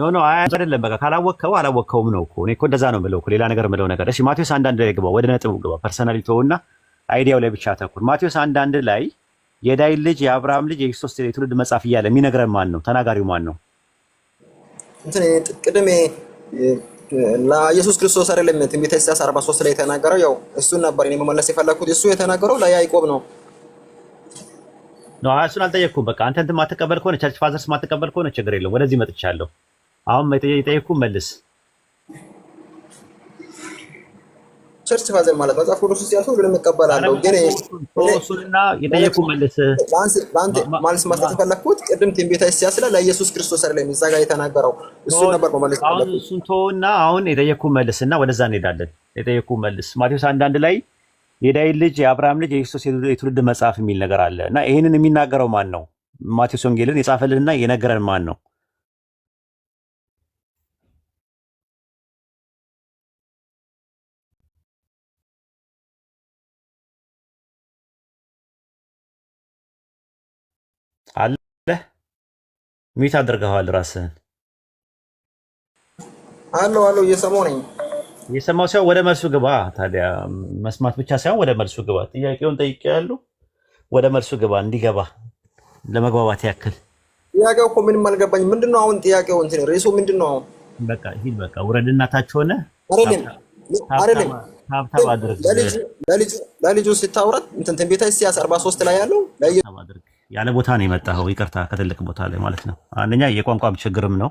ኖ አይደለም። በቃ ካላወቅከው አላወቅከውም ነው እኮ። እኔ እኮ እንደዛ ነው የምለው እኮ፣ ሌላ ነገር የምለው ነገር። እሺ ማቴዎስ አንዳንድ ላይ ግባ፣ ወደ ነጥቡ ግባ። ፐርሰናሊቲውና አይዲያው ላይ ብቻ አተኩር። ማቴዎስ አንዳንድ ላይ የዳዊት ልጅ የአብርሃም ልጅ የክርስቶስ የትውልድ መጽሐፍ እያለ የሚነግረን ማን ነው? ተናጋሪው ማን ነው? እንትን ቅድም ለኢየሱስ ክርስቶስ አይደለም ትንቢተ ኢሳይያስ 43 ላይ የተናገረው። ያው እሱን ነበር እኔ መመለስ የፈለኩት። እሱ የተናገረው ለያዕቆብ ነው። እሱን አልጠየቅኩም። በቃ አንተ እንትን ማትቀበል ከሆነ ቸርች ፋዘርስ ማትቀበል ከሆነ ችግር የለም። ወደዚህ መጥቻለሁ። አሁን የጠየቅኩህ መልስ። ቸርች ፋዘር ማለት መጽሐፍ ቅዱስ ውስጥ ያለው ሁሉንም እቀበላለሁ። ግን እሱንና የጠየቅኩህ መልስ ለአንተ ማለት መስጠት የፈለኩት ቅድም ትንቢተ ኢሳይያስ ላይ ለኢየሱስ ክርስቶስ አይደለም እዛ ጋር የተናገረው እሱን ነበር መመለስ የፈለኩት። አሁን እሱን ተውና አሁን የጠየቅኩህ መልስና ወደዛ እንሄዳለን። የጠየቅኩህ መልስ ማቴዎስ አንዳንድ ላይ የዳዊት ልጅ የአብርሃም ልጅ የክርስቶስ የትውልድ መጽሐፍ የሚል ነገር አለ እና ይህንን የሚናገረው ማን ነው? ማቴዎስ ወንጌልን የጻፈልንና የነገረን ማን ነው? አለ ሚት አድርገዋል ራስህን። አለው እየሰማሁ ነኝ። እየሰማሁ ሳይሆን ወደ መልሱ ግባ። ታዲያ መስማት ብቻ ሳይሆን ወደ መልሱ ግባ። ጥያቄውን ጠይቄያለሁ፣ ወደ መልሱ ግባ። እንዲገባ ለመግባባት ያክል። ጥያቄው እኮ ምንም አልገባኝም። ምንድነው አሁን ጥያቄው? እንትን ርዕሱ ምንድነው? በቃ ሂድ፣ በቃ ውረድና ታች ሆነ አይደለም ታብታብ አድርግ። ለልጁ ስታውራት እንትን ትንቢተ ኢሳይያስ 43 ላይ ያለው ያለ ቦታ ነው የመጣኸው። ይቅርታ ከትልቅ ቦታ ላይ ማለት ነው። አንደኛ የቋንቋም ችግርም ነው።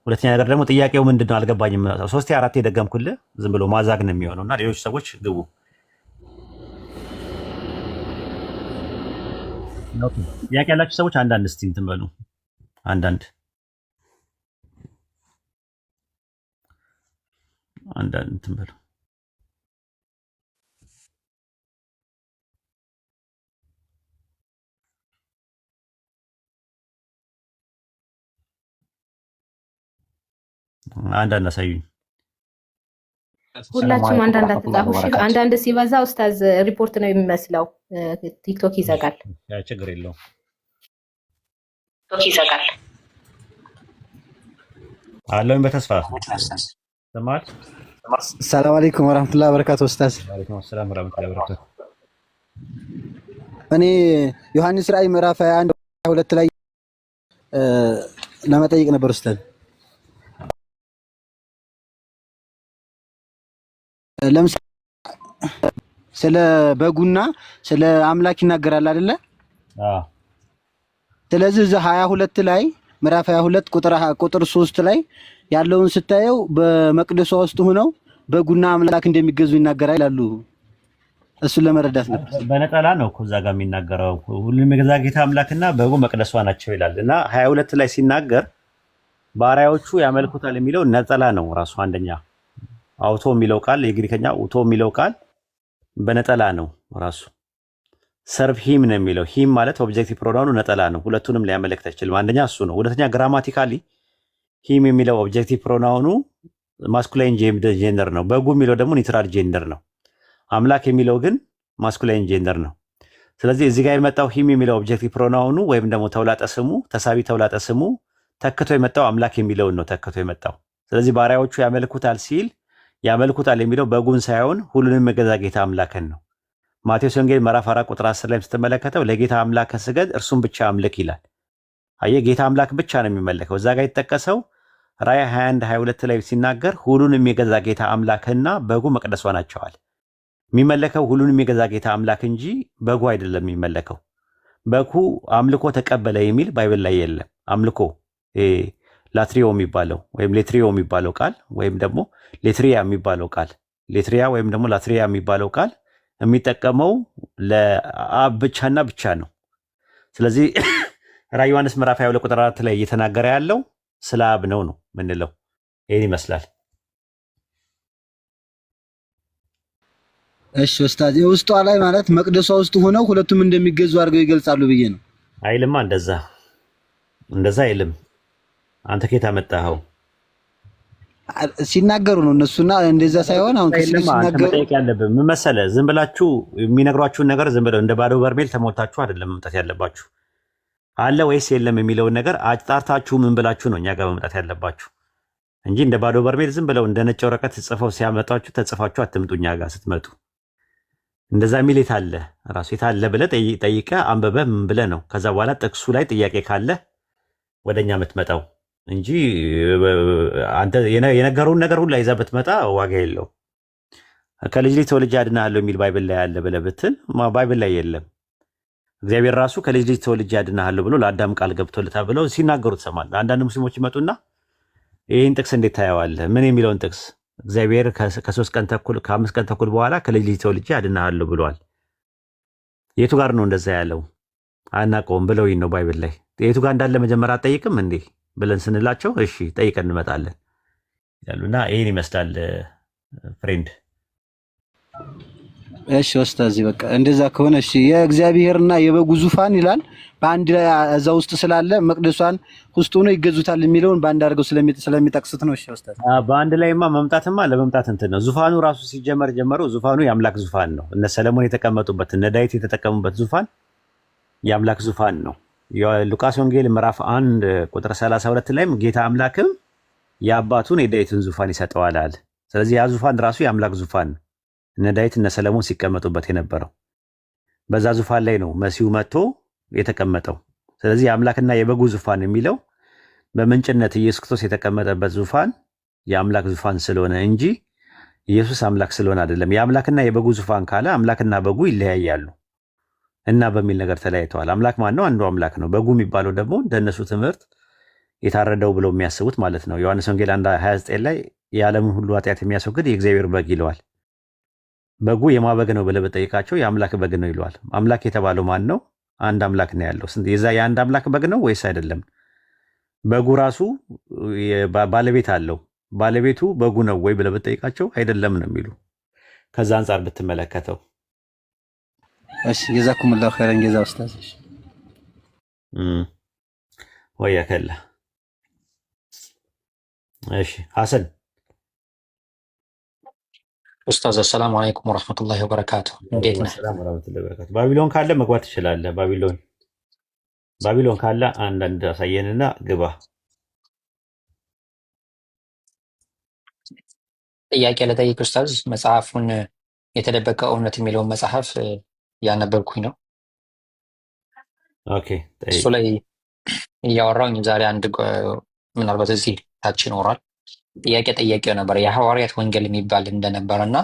ሁለተኛ ነገር ደግሞ ጥያቄው ምንድነው አልገባኝም። 3 4 የደገምኩልህ ዝም ብሎ ማዛግ ነው የሚሆነው እና ሌሎች ሰዎች ግቡ። ጥያቄ ያላችሁ ሰዎች አንዳንድ እስቲ እንትን በሉ። አንዳንድ እንትን በሉ። አንዳንድ አሳዩኝ። ሁላችሁም አንዳንድ አትጻፉ እሺ። አንዳንድ ሲበዛ ኡስታዝ ሪፖርት ነው የሚመስለው፣ ቲክቶክ ይዘጋል። ችግር የለውም። አለውን በተስፋ ሰማት። ሰላም አለይኩም ወራህመቱላሂ ወበረካቱ ኡስታዝ። ወአለይኩም ሰላም ወራህመቱላሂ ወበረካቱ። እኔ ዮሐንስ ራእይ ምዕራፍ 21 2 ላይ ለመጠየቅ ነበር ኡስታዝ። ለምሳሌ ስለ በጉና ስለ አምላክ ይናገራል አይደለ? ስለዚህ እዛ 22 ላይ ምዕራፍ 22 ቁጥር 3 ላይ ያለውን ስታየው በመቅደሷ ውስጥ ሆነው በጉና አምላክ እንደሚገዙ ይናገራል ይላሉ። እሱን ለመረዳት ነበር። በነጠላ ነው እኮ እዛ ጋር የሚናገረው ሁሉም የገዛ ጌታ አምላክና በጉ መቅደሷ ናቸው ይላል እና 22 ላይ ሲናገር ባሪያዎቹ ያመልኩታል የሚለው ነጠላ ነው ራሱ። አንደኛ አውቶ የሚለው ቃል የግሪከኛ ኡቶ የሚለው ቃል በነጠላ ነው ራሱ። ሰርቭ ሂም ነው የሚለው። ሂም ማለት ኦብጀክቲቭ ፕሮናውኑ ነጠላ ነው። ሁለቱንም ሊያመለክት አይችልም። አንደኛ እሱ ነው። ሁለተኛ ግራማቲካሊ ሂም የሚለው ኦብጀክቲቭ ፕሮናውኑ ማስኩላይን ጄንደር ነው። በጉ የሚለው ደግሞ ኒውትራል ጄንደር ነው። አምላክ የሚለው ግን ማስኩላይን ጄንደር ነው። ስለዚህ እዚህ ጋር የመጣው ሂም የሚለው ኦብጀክቲቭ ፕሮናውኑ ወይም ደግሞ ተውላጠ ስሙ ተሳቢ ተውላጠ ስሙ ተክቶ የመጣው አምላክ የሚለውን ነው ተክቶ የመጣው። ስለዚህ ባሪያዎቹ ያመልኩታል ሲል ያመልኩታል የሚለው በጉን ሳይሆን ሁሉንም የገዛ ጌታ አምላክን ነው። ማቴዎስ ወንጌል ምዕራፍ 4 ቁጥር 10 ላይ ስትመለከተው ለጌታ አምላክ ስገድ እርሱም ብቻ አምልክ ይላል። አየህ፣ ጌታ አምላክ ብቻ ነው የሚመለከው። እዛ ጋር የተጠቀሰው ራእይ 21 22 ላይ ሲናገር ሁሉንም የገዛ ጌታ አምላክና በጉ መቅደሷ ናቸዋል። የሚመለከው ሁሉንም የገዛ ጌታ አምላክ እንጂ በጉ አይደለም የሚመለከው። በጉ አምልኮ ተቀበለ የሚል ባይብል ላይ የለም። አምልኮ ላትሪዮ የሚባለው ወይም ሌትሪዮ የሚባለው ቃል ወይም ደግሞ ሌትሪያ የሚባለው ቃል ሌትሪያ ወይም ደግሞ ላትሪያ የሚባለው ቃል የሚጠቀመው ለአብ ብቻና ብቻ ነው። ስለዚህ ራዕይ ዮሐንስ ምዕራፍ 22 ቁጥር 4 ላይ እየተናገረ ያለው ስለ አብ ነው ምንለው። ይህን ይመስላል። እሺ ኡስታዝ፣ ውስጧ ላይ ማለት መቅደሷ ውስጥ ሆነው ሁለቱም እንደሚገዙ አድርገው ይገልጻሉ ብዬ ነው። አይልማ፣ እንደዛ አይልም። አንተ ከየት አመጣኸው? ሲናገሩ ነው እነሱና እንደዛ ሳይሆን አሁን ሲናገሩ መጠየቅ ያለብን ምን መሰለህ፣ ዝም ብላችሁ የሚነግሯችሁን ነገር ዝም ብለው እንደ ባዶ በርሜል ተሞልታችሁ አይደለም መምጣት ያለባችሁ። አለ ወይስ የለም የሚለውን ነገር አጣርታችሁ ምን ብላችሁ ነው እኛ ጋር መምጣት ያለባችሁ እንጂ እንደ ባዶ በርሜል ዝም ብለው እንደ ነጭ ወረቀት ጽፈው ሲያመጣችሁ ተጽፋችሁ አትምጡ እኛ ጋር ስትመጡ። እንደዛ የሚል የታለ ራሱ የታለ ብለህ ጠይቀህ አንበበህ ምን ብለህ ነው ከዛ በኋላ ጥቅሱ ላይ ጥያቄ ካለ ወደኛ የምትመጣው እንጂ አንተ የነገሩን ነገር ሁሉ ይዘህ ብትመጣ ዋጋ የለው። ከልጅ ልጅ ተወልጄ አድንሃለሁ የሚል ባይብል ላይ አለ ብለህ ብትል ባይብል ላይ የለም። እግዚአብሔር ራሱ ከልጅ ልጅ ተወልጄ አድንሃለሁ ብሎ ለአዳም ቃል ገብቶለታል ብለው ሲናገሩ ትሰማለህ። አንዳንድ ሙስሊሞች ይመጡና ይህን ጥቅስ እንዴት ታየዋለህ? ምን የሚለውን ጥቅስ? እግዚአብሔር ከ5 ቀን ተኩል በኋላ ከልጅ ልጅ ተወልጄ አድንሃለሁ ብሏል። የቱ ጋር ነው እንደዛ ያለው? አናውቀውም ብለውኝ ነው ባይብል ላይ። የቱ ጋር እንዳለ መጀመሪያ አትጠይቅም እንዴ ብለን ስንላቸው እሺ ጠይቀን እንመጣለን ይላሉና ይህን ይመስላል ፍሬንድ። እሺ ኡስታዝ፣ በቃ እንደዛ ከሆነ እሺ። የእግዚአብሔርና የበጉ ዙፋን ይላል በአንድ ላይ እዛ ውስጥ ስላለ መቅደሷን ውስጥ ሆኖ ይገዙታል የሚለውን በአንድ አድርገው ስለሚጠቅሱት ነው። እሺ ኡስታዝ፣ በአንድ ላይማ መምጣትማ ለመምጣት እንትን ነው። ዙፋኑ ራሱ ሲጀመር ጀመረው ዙፋኑ የአምላክ ዙፋን ነው። እነ ሰለሞን የተቀመጡበት እነ ዳዊት የተጠቀሙበት ዙፋን የአምላክ ዙፋን ነው። ሉቃስ ወንጌል ምዕራፍ 1 ቁጥር 32 ላይም ጌታ አምላክም የአባቱን የዳዊትን ዙፋን ይሰጠዋል አለ። ስለዚህ ያ ዙፋን ራሱ የአምላክ ዙፋን ነው። እነ ዳዊት እነ ሰለሞን ሲቀመጡበት የነበረው በዛ ዙፋን ላይ ነው መሲሁ መጥቶ የተቀመጠው። ስለዚህ የአምላክና የበጉ ዙፋን የሚለው በምንጭነት ኢየሱስ ክርስቶስ የተቀመጠበት ዙፋን የአምላክ ዙፋን ስለሆነ እንጂ ኢየሱስ አምላክ ስለሆነ አይደለም። የአምላክና የበጉ ዙፋን ካለ አምላክና በጉ ይለያያሉ እና በሚል ነገር ተለያይተዋል። አምላክ ማን ነው? አንዱ አምላክ ነው። በጉ የሚባለው ደግሞ እንደነሱ ትምህርት የታረደው ብለው የሚያስቡት ማለት ነው። ዮሐንስ ወንጌል 1:29 ላይ የዓለምን ሁሉ ኃጢአት የሚያስወግድ የእግዚአብሔር በግ ይለዋል። በጉ የማበግ ነው ብለህ በጠይቃቸው የአምላክ በግ ነው ይለዋል። አምላክ የተባለው ማን ነው? አንድ አምላክ ነው ያለው። የዛ የአንድ አምላክ በግ ነው ወይስ አይደለም? በጉ ራሱ ባለቤት አለው። ባለቤቱ በጉ ነው ወይ ብለህ በጠይቃቸው አይደለም ነው የሚሉ። ከዛ አንጻር ብትመለከተው እሺ። ጀዛኩሙላሁ ኸይረን ጀዛ ኡስታዝ። ወያ ከላ እሺ ሐሰን ኡስታዝ አሰላሙ አለይኩም ወራህመቱላሂ ወበረካቱ። እንዴት ነህ? ሰላም ወራህመቱላሂ ወበረካቱ። ባቢሎን ካለ መግባት ትችላለህ። ባቢሎን ካለ አንዳንድ አሳየንና ግባ። ጥያቄ ለጠይቅ ኡስታዝ። መጽሐፉን የተደበቀ እውነት የሚለውን መጽሐፍ ያነበብኩኝ ነው። ኦኬ እሱ ላይ እያወራሁኝ ዛሬ አንድ ምናልባት እዚህ ታች ይኖራል ጥያቄ ጠየቀው ነበር የሐዋርያት ወንጌል የሚባል እንደነበረ እና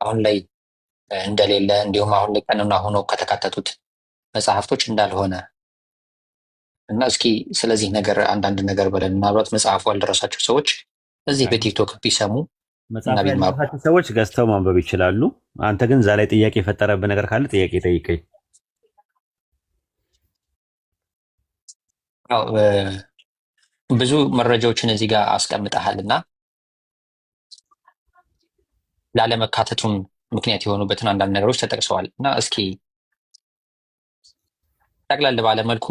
አሁን ላይ እንደሌለ እንዲሁም አሁን ላይ ቀንና ሆኖ ከተካተቱት መጽሐፍቶች እንዳልሆነ እና እስኪ ስለዚህ ነገር አንዳንድ ነገር በለን። ምናልባት መጽሐፉ ያልደረሳቸው ሰዎች እዚህ በቲክቶክ ቢሰሙ መጽሐፉ ያልደረሳቸው ሰዎች ገዝተው ማንበብ ይችላሉ። አንተ ግን እዛ ላይ ጥያቄ የፈጠረብህ ነገር ካለ ጥያቄ ጠይቀኝ። ብዙ መረጃዎችን እዚህ ጋር አስቀምጠሃልና ላለመካተቱም ምክንያት የሆኑበትን አንዳንድ ነገሮች ተጠቅሰዋል እና እስኪ ጠቅለል ባለመልኩ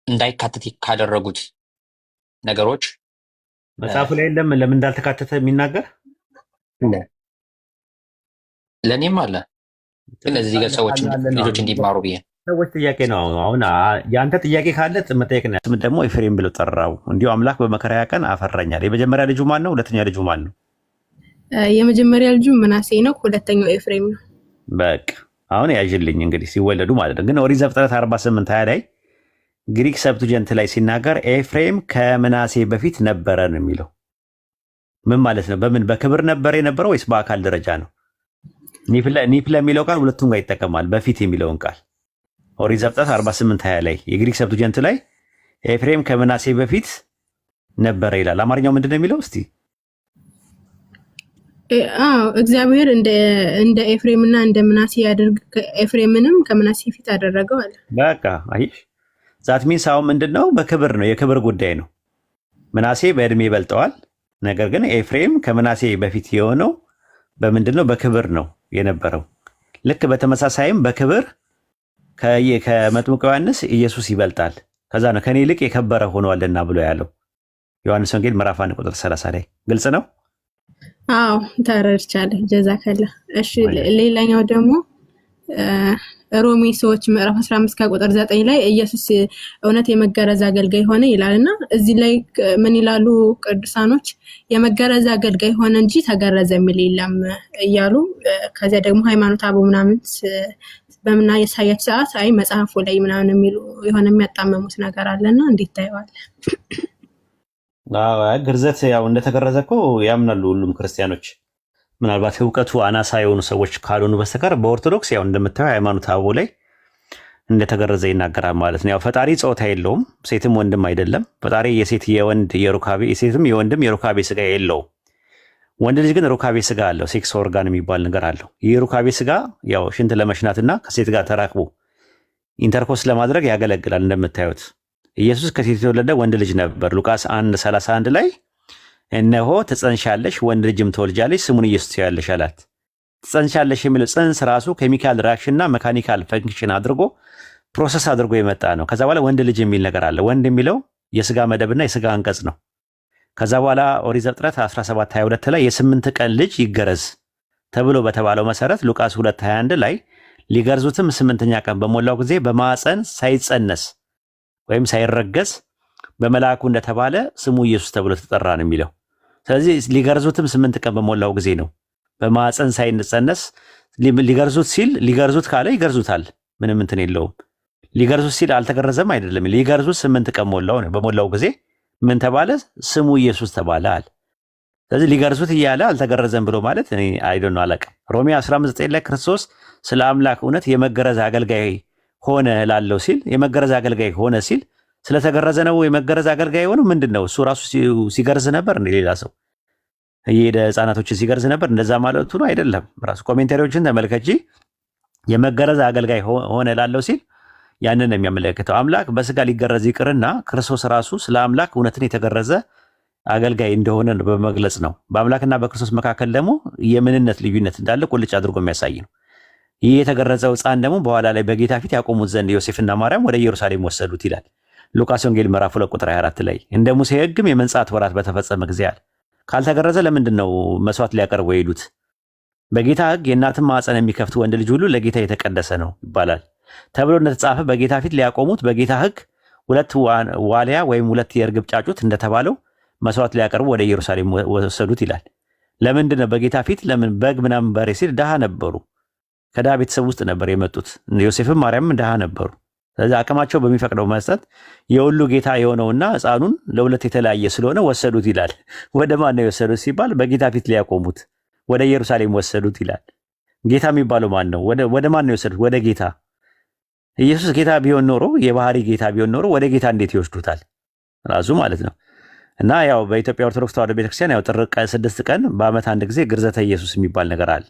እንዳይካተት ካደረጉት ነገሮች መጽሐፉ ላይ ለምን እንዳልተካተተ የሚናገር ለእኔም አለ፣ ግን እዚህ ጋር ሰዎች ልጆች እንዲማሩ ብዬ ሰዎች ጥያቄ ነው። አሁን የአንተ ጥያቄ ካለ መጠየቅ ነው። ስም ደግሞ ኤፍሬም ብለው ጠራው። እንዲሁ አምላክ በመከራያ ቀን አፈራኛል። የመጀመሪያ ልጁ ማን ነው? ሁለተኛ ልጁ ማን ነው? የመጀመሪያ ልጁ ምናሴ ነው። ሁለተኛው ኤፍሬም ነው። በቃ አሁን ያዥልኝ እንግዲህ ሲወለዱ ማለት ነው። ግን ኦሪት ዘፍጥረት 48:20 ላይ ግሪክ ሰብቱጀንት ላይ ሲናገር ኤፍሬም ከምናሴ በፊት ነበረ ነው የሚለው። ምን ማለት ነው? በምን በክብር ነበረ የነበረው ወይስ በአካል ደረጃ ነው? ኒፕለ የሚለው ቃል ሁለቱም ጋር ይጠቀማል። በፊት የሚለውን ቃል ኦሪት ዘፍጥረት 48:20 ላይ የግሪክ ሰብቱጀንት ላይ ኤፍሬም ከምናሴ በፊት ነበረ ይላል። አማርኛው ምንድን ነው የሚለው? እስቲ እግዚአብሔር እንደ ኤፍሬምና እንደ ምናሴ ያድርግ፣ ኤፍሬምንም ከምናሴ ፊት አደረገው አለ። በቃ አይሽ ዛት ሚንስ አሁን ምንድነው? በክብር ነው፣ የክብር ጉዳይ ነው። ምናሴ በእድሜ ይበልጠዋል። ነገር ግን ኤፍሬም ከምናሴ በፊት የሆነው በምንድነው? በክብር ነው የነበረው። ልክ በተመሳሳይም በክብር ከመጥምቁ ዮሐንስ ኢየሱስ ይበልጣል፣ ከዛ ነው ከኔ ይልቅ የከበረ ሆኗልና ብሎ ያለው ዮሐንስ ወንጌል ምዕራፍ 1 ቁጥር 30 ላይ ግልጽ ነው። አዎ ተረድቻለሁ። ጀዛከላ። እሺ ሌላኛው ደግሞ ሮሜ ሰዎች ምዕራፍ 15 ከቁጥር 9 ላይ ኢየሱስ እውነት የመገረዝ አገልጋይ ሆነ ይላልና እዚህ ላይ ምን ይላሉ ቅዱሳኖች? የመገረዝ አገልጋይ ሆነ እንጂ ተገረዘ የሚል የለም እያሉ ከዚያ ደግሞ ሃይማኖት አበው ምናምን በምና የሳያት ሰዓት አይ መጽሐፉ ላይ ምናምን የሚሉ የሆነ የሚያጣመሙት ነገር አለና እንዴት ታየዋለህ? ግርዘት ያው እንደተገረዘ እኮ ያምናሉ ሁሉም ክርስቲያኖች። ምናልባት እውቀቱ አናሳ የሆኑ ሰዎች ካልሆኑ በስተቀር በኦርቶዶክስ ያው እንደምታየው ሃይማኖት አበው ላይ እንደተገረዘ ይናገራል ማለት ነው። ያው ፈጣሪ ጾታ የለውም፣ ሴትም ወንድም አይደለም። ፈጣሪ የሴት የወንድ የሩካቤ የሴትም የወንድም የሩካቤ ስጋ የለውም። ወንድ ልጅ ግን ሩካቤ ስጋ አለው። ሴክስ ኦርጋን የሚባል ነገር አለው። ይህ ሩካቤ ስጋ ያው ሽንት ለመሽናትና ከሴት ጋር ተራክቦ ኢንተርኮርስ ለማድረግ ያገለግላል። እንደምታዩት ኢየሱስ ከሴት የተወለደ ወንድ ልጅ ነበር። ሉቃስ 1:31 ላይ እነሆ ትጸንሻለሽ፣ ወንድ ልጅም ትወልጃለሽ፣ ስሙን ኢየሱስ ትይዋለሽ አላት። ትጸንሻለሽ የሚለው ጽንስ ራሱ ኬሚካል ሪአክሽንና መካኒካል ፈንክሽን አድርጎ ፕሮሰስ አድርጎ የመጣ ነው። ከዛ በኋላ ወንድ ልጅ የሚል ነገር አለ። ወንድ የሚለው የስጋ መደብና የስጋ አንቀጽ ነው። ከዛ በኋላ ኦሪት ዘፍጥረት 17:22 ላይ የ8 ቀን ልጅ ይገረዝ ተብሎ በተባለው መሰረት ሉቃስ 2:21 ላይ ሊገርዙትም 8ኛ ቀን በሞላው ጊዜ በማዕፀን ሳይጸነስ ወይም ሳይረገዝ በመልአኩ እንደተባለ ስሙ ኢየሱስ ተብሎ ተጠራ ነው የሚለው። ስለዚህ ሊገርዙትም 8 ቀን በሞላው ጊዜ ነው። በማዕፀን ሳይጸነስ ሊገርዙት ሲል ሊገርዙት ካለ ይገርዙታል፣ ምንም እንትን የለውም። ሊገርዙት ሲል አልተገረዘም አይደለም። ሊገርዙት 8 ቀን ሞላው ነው። በሞላው ጊዜ ምን ተባለ? ስሙ ኢየሱስ ተባለ አለ። ስለዚህ ሊገርዙት እያለ አልተገረዘም ብሎ ማለት እኔ አይዶን አላውቅም። ሮሜ 15:9 ላይ ክርስቶስ ስለ አምላክ እውነት የመገረዝ አገልጋይ ሆነ ላለው ሲል የመገረዝ አገልጋይ ሆነ ሲል ስለተገረዘ ነው የመገረዝ አገልጋይ የሆነው? ምንድን ነው እሱ ራሱ ሲገርዝ ነበር እንደ ሌላ ሰው እየሄደ ህፃናቶችን ሲገርዝ ነበር? እንደዛ ማለቱ ነው አይደለም። ራሱ ኮሜንታሪዎችን ተመልከጂ። የመገረዝ አገልጋይ ሆነ ላለው ሲል ያንን ነው የሚያመለክተው። አምላክ በስጋ ሊገረዝ ይቅርና ክርስቶስ ራሱ ስለ አምላክ እውነትን የተገረዘ አገልጋይ እንደሆነ በመግለጽ ነው። በአምላክና በክርስቶስ መካከል ደግሞ የምንነት ልዩነት እንዳለ ቁልጭ አድርጎ የሚያሳይ ነው። ይህ የተገረዘው ህፃን ደግሞ በኋላ ላይ በጌታ ፊት ያቆሙት ዘንድ ዮሴፍና ማርያም ወደ ኢየሩሳሌም ወሰዱት ይላል። ሉቃስ ወንጌል ምዕራፍ 2 ቁጥር 24 ላይ እንደ ሙሴ ሕግም የመንጻት ወራት በተፈጸመ ጊዜ አለ። ካልተገረዘ ለምንድን ነው መስዋዕት ሊያቀርቡ የሄዱት? በጌታ ሕግ የእናትን ማዕፀን የሚከፍት ወንድ ልጅ ሁሉ ለጌታ የተቀደሰ ነው ይባላል ተብሎ እንደተጻፈ በጌታ ፊት ሊያቆሙት በጌታ ሕግ 2 ዋሊያ ወይም 2 የርግብ ጫጩት እንደተባለው መስዋዕት ሊያቀርቡ ወደ ኢየሩሳሌም ወሰዱት ይላል። ለምንድን ነው በጌታ ፊት ለምን በግ ምናምን በሬ ሲል ድሃ ነበሩ። ከድሃ ቤተሰብ ውስጥ ነበር የመጡት። ዮሴፍም ማርያምም ድሃ ነበሩ። ስለዚህ አቅማቸው በሚፈቅደው መስጠት የሁሉ ጌታ የሆነውና ሕፃኑን ለሁለት የተለያየ ስለሆነ ወሰዱት ይላል። ወደ ማን ነው የወሰዱት ሲባል በጌታ ፊት ሊያቆሙት ወደ ኢየሩሳሌም ወሰዱት ይላል። ጌታ የሚባለው ማን ነው? ወደ ማን ነው የወሰዱት? ወደ ጌታ። ኢየሱስ ጌታ ቢሆን ኖሮ የባህሪ ጌታ ቢሆን ኖሮ ወደ ጌታ እንዴት ይወስዱታል? ራሱ ማለት ነው። እና ያው በኢትዮጵያ ኦርቶዶክስ ተዋሕዶ ቤተክርስቲያን ያው ጥር 6 ቀን በዓመት አንድ ጊዜ ግርዘተ ኢየሱስ የሚባል ነገር አለ።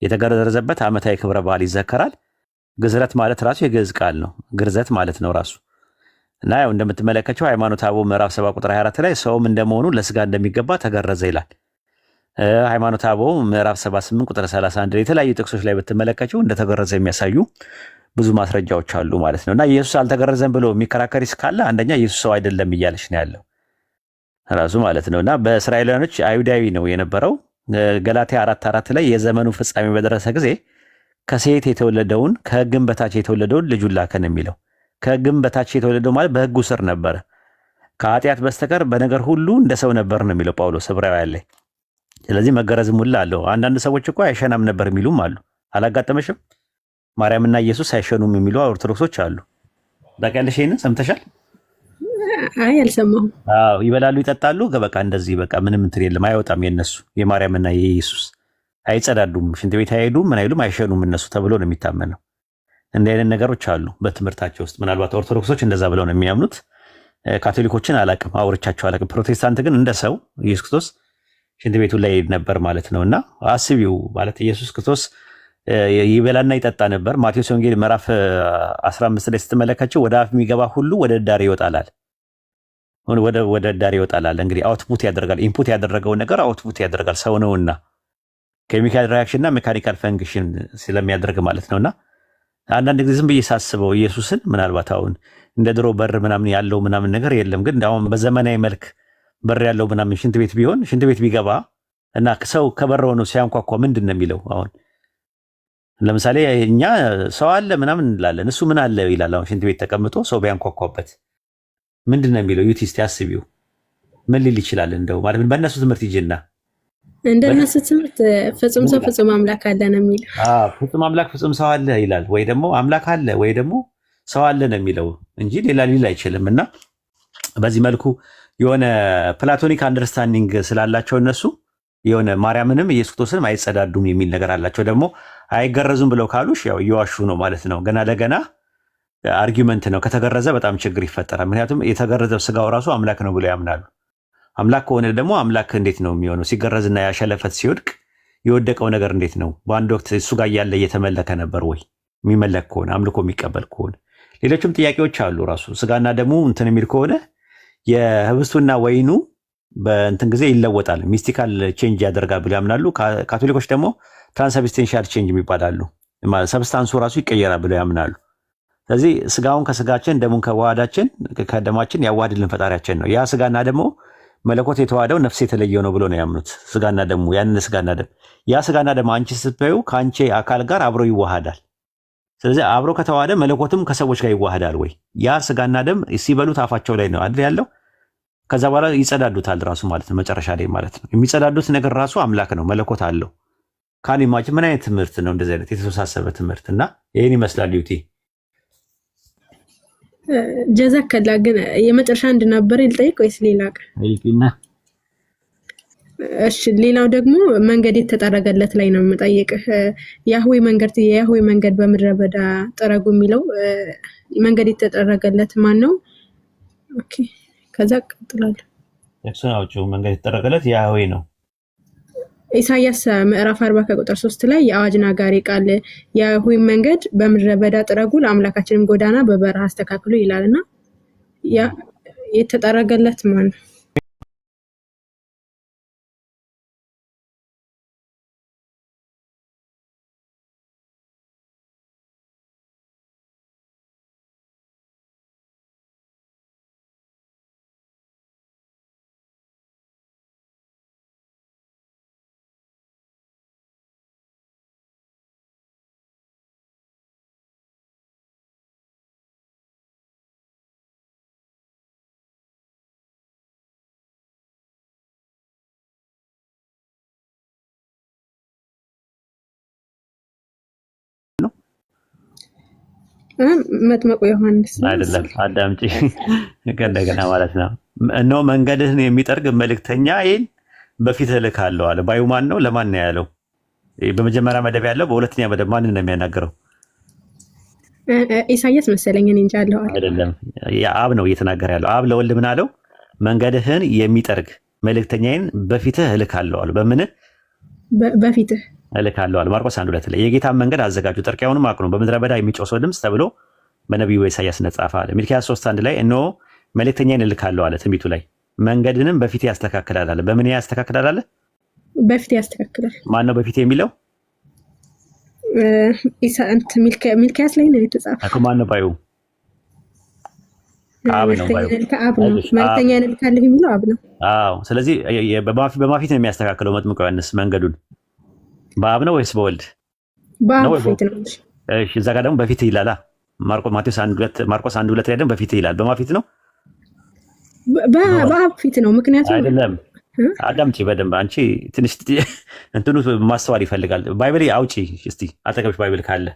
የተገረዘበት ዓመታዊ ክብረ በዓል ይዘከራል። ግዝረት ማለት ራሱ የግዕዝ ቃል ነው። ግርዘት ማለት ነው ራሱ። እና ያው እንደምትመለከቸው ሃይማኖተ አበው ምዕራፍ 7 ቁጥር 24 ላይ ሰውም እንደመሆኑ ለስጋ እንደሚገባ ተገረዘ ይላል። ሃይማኖተ አበው ምዕራፍ 78 ቁጥር 31 ላይ የተለያዩ ጥቅሶች ላይ ብትመለከቸው እንደተገረዘ የሚያሳዩ ብዙ ማስረጃዎች አሉ ማለት ነው። እና ኢየሱስ አልተገረዘም ብሎ የሚከራከር ካለ አንደኛ ኢየሱስ ሰው አይደለም እያለች ነው ያለው ራሱ ማለት ነው። እና በእስራኤላውያኖች አይሁዳዊ ነው የነበረው። ገላትያ 4:4 ላይ የዘመኑ ፍጻሜ በደረሰ ጊዜ ከሴት የተወለደውን ከሕግም በታች የተወለደውን ልጁን ላከ ነው የሚለው። ከሕግም በታች የተወለደው ማለት በሕጉ ስር ነበረ፣ ከኃጢአት በስተቀር በነገር ሁሉ እንደ ሰው ነበር ነው የሚለው ጳውሎስ ዕብራውያን ላይ። ስለዚህ መገረዝም ሁላ አለው። አንዳንድ ሰዎች እኮ አይሸናም ነበር የሚሉም አሉ። አላጋጠመሽም? ማርያምና ኢየሱስ አይሸኑም የሚሉ ኦርቶዶክሶች አሉ። ታውቂያለሽ? ይሄንን ሰምተሻል? አይ አልሰማሁም። አዎ ይበላሉ ይጠጣሉ፣ በቃ እንደዚህ በቃ ምንም እንትን የለም፣ አይወጣም የነሱ የማርያምና የኢየሱስ አይጸዳዱም፣ ሽንት ቤት አይሄዱም፣ ምን አይሉም፣ አይሸኑም እነሱ ተብሎ ነው የሚታመነው። እንዲህ አይነት ነገሮች አሉ በትምህርታቸው ውስጥ። ምናልባት ኦርቶዶክሶች እንደዛ ብለው ነው የሚያምኑት። ካቶሊኮችን አላቅም፣ አውርቻቸው አላቅም። ፕሮቴስታንት ግን እንደ ሰው ኢየሱስ ክርስቶስ ሽንት ቤቱ ላይ ነበር ማለት ነው። እና አስቢው ማለት ኢየሱስ ክርስቶስ ይበላና ይጠጣ ነበር። ማቴዎስ ወንጌል ምዕራፍ 15 ላይ ስትመለከቸው ወደ አፍ የሚገባ ሁሉ ወደ ዳር ይወጣላል፣ ወደ ዳር ይወጣላል። እንግዲህ አውትፑት ያደርጋል። ኢንፑት ያደረገውን ነገር አውትፑት ያደርጋል። ሰው ነውና ኬሚካል ሪያክሽን እና ሜካኒካል ፈንክሽን ስለሚያደርግ ማለት ነውና አንዳንድ ጊዜ ዝም ብዬ ሳስበው ኢየሱስን ምናልባት አሁን እንደ ድሮ በር ምናምን ያለው ምናምን ነገር የለም፣ ግን አሁን በዘመናዊ መልክ በር ያለው ምናምን ሽንት ቤት ቢሆን ሽንት ቤት ቢገባ እና ሰው ከበር ሆኖ ሲያንኳኳ ምንድን ነው የሚለው? አሁን ለምሳሌ እኛ ሰው አለ ምናምን እንላለን፣ እሱ ምን አለ ይላል። አሁን ሽንት ቤት ተቀምጦ ሰው ቢያንኳኳበት ምንድን ነው የሚለው? ዩቲ እስቲ አስቢው፣ ምን ሊል ይችላል? እንደው ማለት በእነሱ ትምህርት ይጅና እንደነሱ ትምህርት ፍጹም ሰው ፍጹም አምላክ አለ ነው የሚለው። ፍጹም አምላክ ፍጹም ሰው አለ ይላል፣ ወይ ደግሞ አምላክ አለ ወይ ደግሞ ሰው አለ ነው የሚለው እንጂ ሌላ ሊል አይችልም። እና በዚህ መልኩ የሆነ ፕላቶኒክ አንደርስታንዲንግ ስላላቸው እነሱ የሆነ ማርያምንም ኢየሱስ ክርስቶስንም አይጸዳዱም የሚል ነገር አላቸው። ደግሞ አይገረዙም ብለው ካሉሽ ያው እየዋሹ ነው ማለት ነው። ገና ለገና አርጊመንት ነው። ከተገረዘ በጣም ችግር ይፈጠራል። ምክንያቱም የተገረዘው ስጋው ራሱ አምላክ ነው ብለው ያምናሉ። አምላክ ከሆነ ደግሞ አምላክ እንዴት ነው የሚሆነው? ሲገረዝና ያሸለፈት ሲወድቅ የወደቀው ነገር እንዴት ነው? በአንድ ወቅት እሱ ጋር እያለ እየተመለከ ነበር ወይ? የሚመለክ ከሆነ አምልኮ የሚቀበል ከሆነ ሌሎችም ጥያቄዎች አሉ። ራሱ ስጋና ደሙ እንትን የሚል ከሆነ የህብስቱና ወይኑ በእንትን ጊዜ ይለወጣል፣ ሚስቲካል ቼንጅ ያደርጋል ብለው ያምናሉ። ካቶሊኮች ደግሞ ትራንስብስቴንሻል ቼንጅ የሚባላሉ፣ ሰብስታንሱ ራሱ ይቀየራል ብለው ያምናሉ። ስለዚህ ስጋውን ከስጋችን ደሙን ከዋሃዳችን ከደማችን ያዋሃድልን ፈጣሪያችን ነው። ያ ስጋና ደግሞ መለኮት የተዋሃደው ነፍስ የተለየው ነው ብሎ ነው ያምኑት። ስጋና ደሙ ያን ስጋና ደም ያ ስጋና ደም አንቺ ስትበዩ ከአንቺ አካል ጋር አብሮ ይዋሃዳል። ስለዚህ አብሮ ከተዋሃደ መለኮትም ከሰዎች ጋር ይዋሃዳል ወይ? ያ ስጋና ደም ሲበሉት አፋቸው ላይ ነው አይደል ያለው። ከዛ በኋላ ይጸዳዱታል ራሱ ማለት ነው። መጨረሻ ላይ ማለት ነው የሚጸዳዱት ነገር ራሱ አምላክ ነው፣ መለኮት አለው። ካኒማች ምን አይነት ትምህርት ነው? እንደዚህ አይነት የተወሳሰበ ትምህርት እና ይህን ይመስላል ዩቲ ጀዛከላ። ግን የመጨረሻ እንድናበር ይልጠይቅ ወይስ ሌላ ቀን? እሺ ሌላው ደግሞ መንገድ የተጠረገለት ላይ ነው የምጠይቅህ። የያህዌ መንገድ በምድረ በዳ ጠረጉ የሚለው መንገድ የተጠረገለት ማን ነው? ኦኬ ከዛ ቀጥላለሁ። እሱን አውጪው። መንገድ የተጠረገለት ያህዌ ነው። ኢሳይያስ ምዕራፍ 40 ከቁጥር 3 ላይ የአዋጅ ናጋሪ ቃል የያህዌ መንገድ በምድረ በዳ ጥረጉ፣ ለአምላካችንም ጎዳና በበረሃ አስተካክሉ ይላልና የተጠረገለት ማን ነው? መጥምቁ ዮሐንስ አይደለም። አዳምጪ እንደገና ማለት ነው። እነሆ መንገድህን የሚጠርግ መልእክተኛዬን በፊትህ እልካለሁ አለ። ባዩ ማን ነው? ለማን ነው ያለው? በመጀመሪያ መደብ ያለው፣ በሁለተኛ መደብ ማንን ነው የሚያናገረው? ኢሳያስ መሰለኝ። እኔ እንጃ አለው አይደለም። አብ ነው እየተናገረ ያለው። አብ ለወልድ ምን አለው? መንገድህን የሚጠርግ መልእክተኛዬን በፊትህ እልካለሁ አለ። በምን በፊትህ እልካለሁ አለ። ማርቆስ 1:2 ላይ የጌታን መንገድ አዘጋጁ፣ ጥርጊያውንም አቅኑ፣ በምድረ በዳ የሚጮህ ሰው ድምፅ ተብሎ በነቢዩ ኢሳያስ እንደተጻፈ አለ። ሚልክያስ 3:1 ላይ እነሆ መልእክተኛዬን እልካለሁ አለ። ትንቢቱ ላይ መንገድንም በፊት ያስተካክላል አለ። በምን ያስተካክላል አለ? በፊት ያስተካክላል። ማን ነው በፊት የሚለው? ሚልክያስ ላይ ነው የተጻፈው። አኮ ማን ነው ባዩ? አብ ነው ባዩ። መልእክተኛዬን እልካለሁ የሚለው አብ ነው። አዎ። ስለዚህ በማፊት ነው የሚያስተካክለው መጥምቁ ዮሐንስ መንገዱን። በአብ ነው ወይስ በወልድ? በአብ ፊት ነው። እሺ፣ እዛ ጋር ደግሞ በፊት ይላል። ማርቆስ 1:2 ላይ ደግሞ በፊት ይላል። በማፊት ነው? በአብ ፊት ነው። ምክንያቱም አይደለም። አዳምጪ በደንብ አንቺ ትንሽ እንትኑ ማስተዋል ይፈልጋል። ባይብል አውጪ እስቲ፣ አጠገብሽ ባይብል ካለ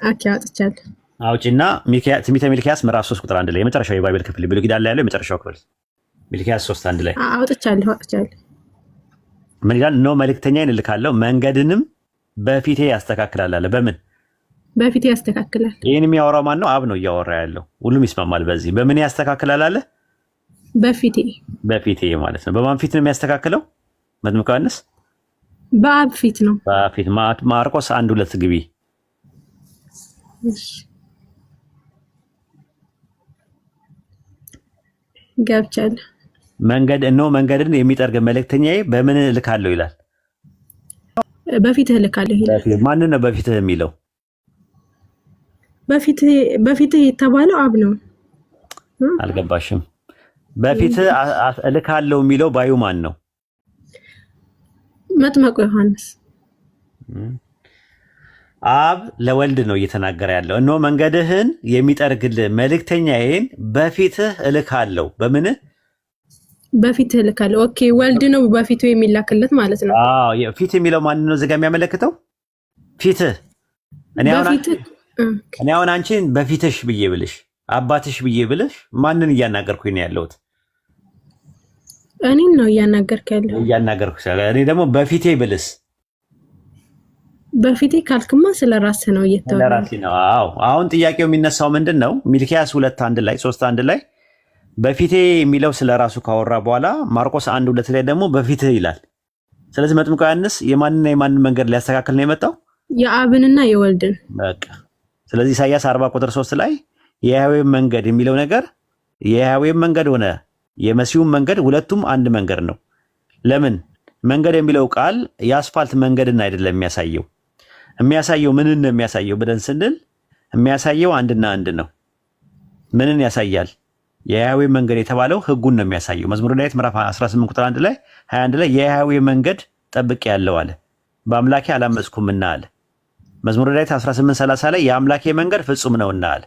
አውጥቻለሁ። አውጪና ትንቢተ ሚልክያስ ምዕራፍ 3:1 ላይ የመጨረሻው የባይብል ክፍል ብሉይ ኪዳን ላይ ያለው የመጨረሻው ክፍል ሚልክያስ 3:1 ላይ አውጥቻለሁ። ምን ይላል? ነው መልእክተኛዬን እልካለሁ መንገድንም በፊቴ ያስተካክላል አለ። በምን በፊቴ ያስተካክላል? ይህን የሚያወራው ማን ነው? አብ ነው እያወራ ያለው። ሁሉም ይስማማል በዚህ። በምን ያስተካክላል አለ? በፊቴ ማለት ነው። በማን ፊት ነው የሚያስተካክለው? መጥምቁ ዮሐንስ በአብ ፊት ነው። በፊት ማርቆስ 1:2 ግቢ። ገብቻለሁ። መንገድን የሚጠርግ መልእክተኛዬ በምን እልካለሁ ይላል? በፊትህ እልካለሁ ይላል። ማንን ነው በፊትህ የሚለው? በፊትህ የተባለው አብ ነው። አልገባሽም? በፊትህ እልካለሁ የሚለው ባዩ ማን ነው? መጥምቁ ዮሐንስ። አብ ለወልድ ነው እየተናገረ ያለው። እነሆ መንገድህን የሚጠርግልህ መልእክተኛዬን በፊትህ እልካለሁ። በምን በፊትህ እልካለሁ? ኦኬ፣ ወልድ ነው በፊቱ የሚላክለት ማለት ነው። አዎ፣ ፊት የሚለው ማን ነው? እዚህ ጋር የሚያመለክተው ፊትህ። እኔ አሁን አንቺን በፊትሽ ብዬ ብልሽ፣ አባትሽ ብዬ ብልሽ ማንን እያናገርኩኝ ነው ያለሁት? እኔን ነው እያናገርክ ያለው። እኔ ደግሞ በፊቴ ብልስ? በፊቴ ካልክማ ስለራስህ ነው እየተወራ ነው። አዎ፣ አሁን ጥያቄው የሚነሳው ምንድን ነው? ሚልክያስ 2:1 ላይ 3:1 ላይ በፊቴ የሚለው ስለራሱ ካወራ በኋላ ማርቆስ 1:2 ላይ ደግሞ በፊትህ ይላል። ስለዚህ መጥምቁ ዮሐንስ የማንና የማንን መንገድ ሊያስተካክል ነው የመጣው? የአብንና የወልድን። በቃ ስለዚህ ኢሳያስ 40:3 ላይ የያህዌ መንገድ የሚለው ነገር የያህዌ መንገድ ሆነ የመሲሁም መንገድ፣ ሁለቱም አንድ መንገድ ነው። ለምን? መንገድ የሚለው ቃል የአስፋልት መንገድን አይደለም የሚያሳየው ምንን ነው የሚያሳየው ብለን ስንል የሚያሳየው አንድና አንድ ነው። ምንን ያሳያል? የያህዌ መንገድ የተባለው ህጉን ነው የሚያሳየው። መዝሙረ ዳዊት ምዕራፍ 18:1 ላይ 21 ላይ የያህዌ መንገድ ጠብቄአለሁ አለ፣ በአምላኬ አላመፅኩምና አለ። መዝሙረ ዳዊት 18:30 ላይ የአምላኬ መንገድ ፍጹም ነውና አለ።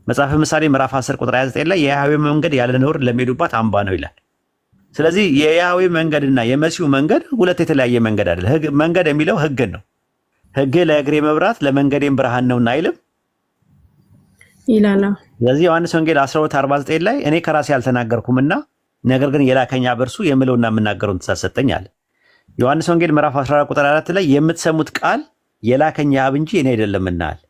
መጽሐፈ ምሳሌ ምዕራፍ 10:29 ላይ የያህዌ መንገድ ያለ ነውር ለሚሄዱባት አምባ ነው ይላል። ስለዚህ የያህዌ መንገድና የመሲሁ መንገድ ሁለት የተለያየ መንገድ አይደለም። መንገድ የሚለው ህግን ነው። ህግ ለእግሬ መብራት ለመንገዴም ብርሃን ነውና አይልም ይላል። ስለዚህ ዮሐንስ ወንጌል 12:49 ላይ እኔ ከራሴ አልተናገርኩምና ነገር ግን የላከኝ አብ እርሱ የምለውና የምናገረውን ትእዛዝ ሰጠኝ አለ። ዮሐንስ ወንጌል ምዕራፍ 14:4 ላይ የምትሰሙት ቃል የላከኝ አብ እንጂ እኔ አይደለምና አለ።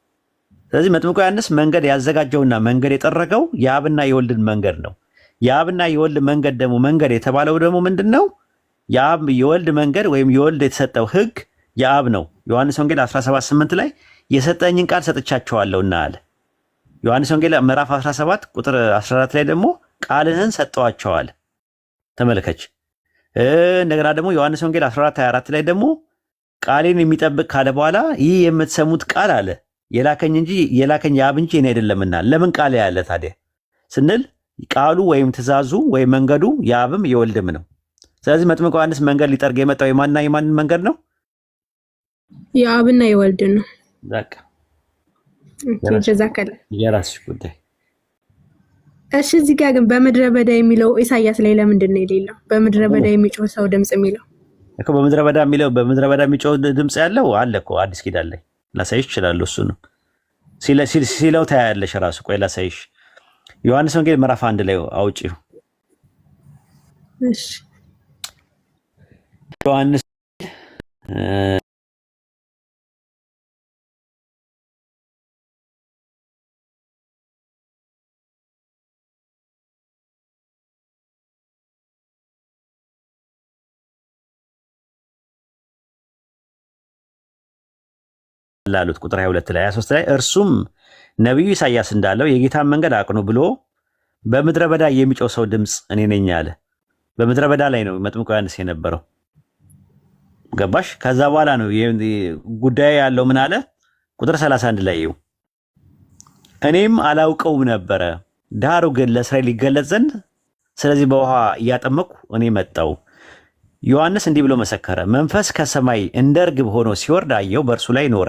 ስለዚህ መጥምቁ ዮሐንስ መንገድ ያዘጋጀውና መንገድ የጠረገው የአብና የወልድን መንገድ ነው። የአብና የወልድ መንገድ ደግሞ መንገድ የተባለው ደግሞ ምንድነው? የአብ የወልድ መንገድ ወይም የወልድ የተሰጠው ህግ የአብ ነው። ዮሐንስ ወንጌል 17:8 ላይ የሰጠኝን ቃል ሰጥቻቸዋለሁና አለ። ዮሐንስ ወንጌል ምዕራፍ 17:14 ላይ ደግሞ ቃልህን ሰጠዋቸዋል። ተመልከች። እንደገና ደግሞ ዮሐንስ ወንጌል 14:24 ላይ ደግሞ ቃሌን የሚጠብቅ ካለ በኋላ ይህ የምትሰሙት ቃል አለ የላከኝ የአብ እንጂ እኔ አይደለምና። ለምን ቃል ያለ ታዲያ ስንል ቃሉ ወይም ትእዛዙ ወይም መንገዱ የአብም የወልድም ነው። ስለዚህ መጥምቁ ዮሐንስ መንገድ ሊጠርግ የመጣው የማንና የማንን መንገድ ነው? የአብና የወልድ ነው። በቃ ጀዛከላ የራስሽ ጉዳይ። እሺ፣ እዚህ ጋር ግን በምድረ በዳ የሚለው ኢሳያስ ላይ ለምንድን ነው የሌለው? በምድረ በዳ የሚጮህ ሰው ድምጽ የሚለው እኮ በምድረ በዳ የሚጮህ ድምጽ ያለው አለ እኮ አዲስ ኪዳን ላይ ላሳይሽ እችላለሁ። እሱንም ሲለው ታያለሽ ራሱ። ቆይ ላሳይሽ። ዮሐንስ ወንጌል ምዕራፍ 1 ላይ አውጪው። እሺ ዮሐንስ ላሉት ቁጥር 22 ላይ 23 ላይ እርሱም ነቢዩ ኢሳያስ እንዳለው የጌታን መንገድ አቅኑ ብሎ በምድረ በዳ የሚጮህ ሰው ድምፅ እኔ ነኝ አለ። በምድረ በዳ ላይ ነው መጥምቁ ዮሐንስ የነበረው። ገባሽ? ከዛ በኋላ ነው ጉዳይ ያለው። ምን አለ? ቁጥር 31 ላይ ይው እኔም አላውቀውም ነበረ፣ ዳሩ ግን ለእስራኤል ሊገለጽ ዘንድ ስለዚህ በውሃ እያጠመኩ እኔ መጣው። ዮሐንስ እንዲህ ብሎ መሰከረ፣ መንፈስ ከሰማይ እንደ ርግብ ሆኖ ሲወርድ አየሁ፣ በእርሱ ላይ ኖረ።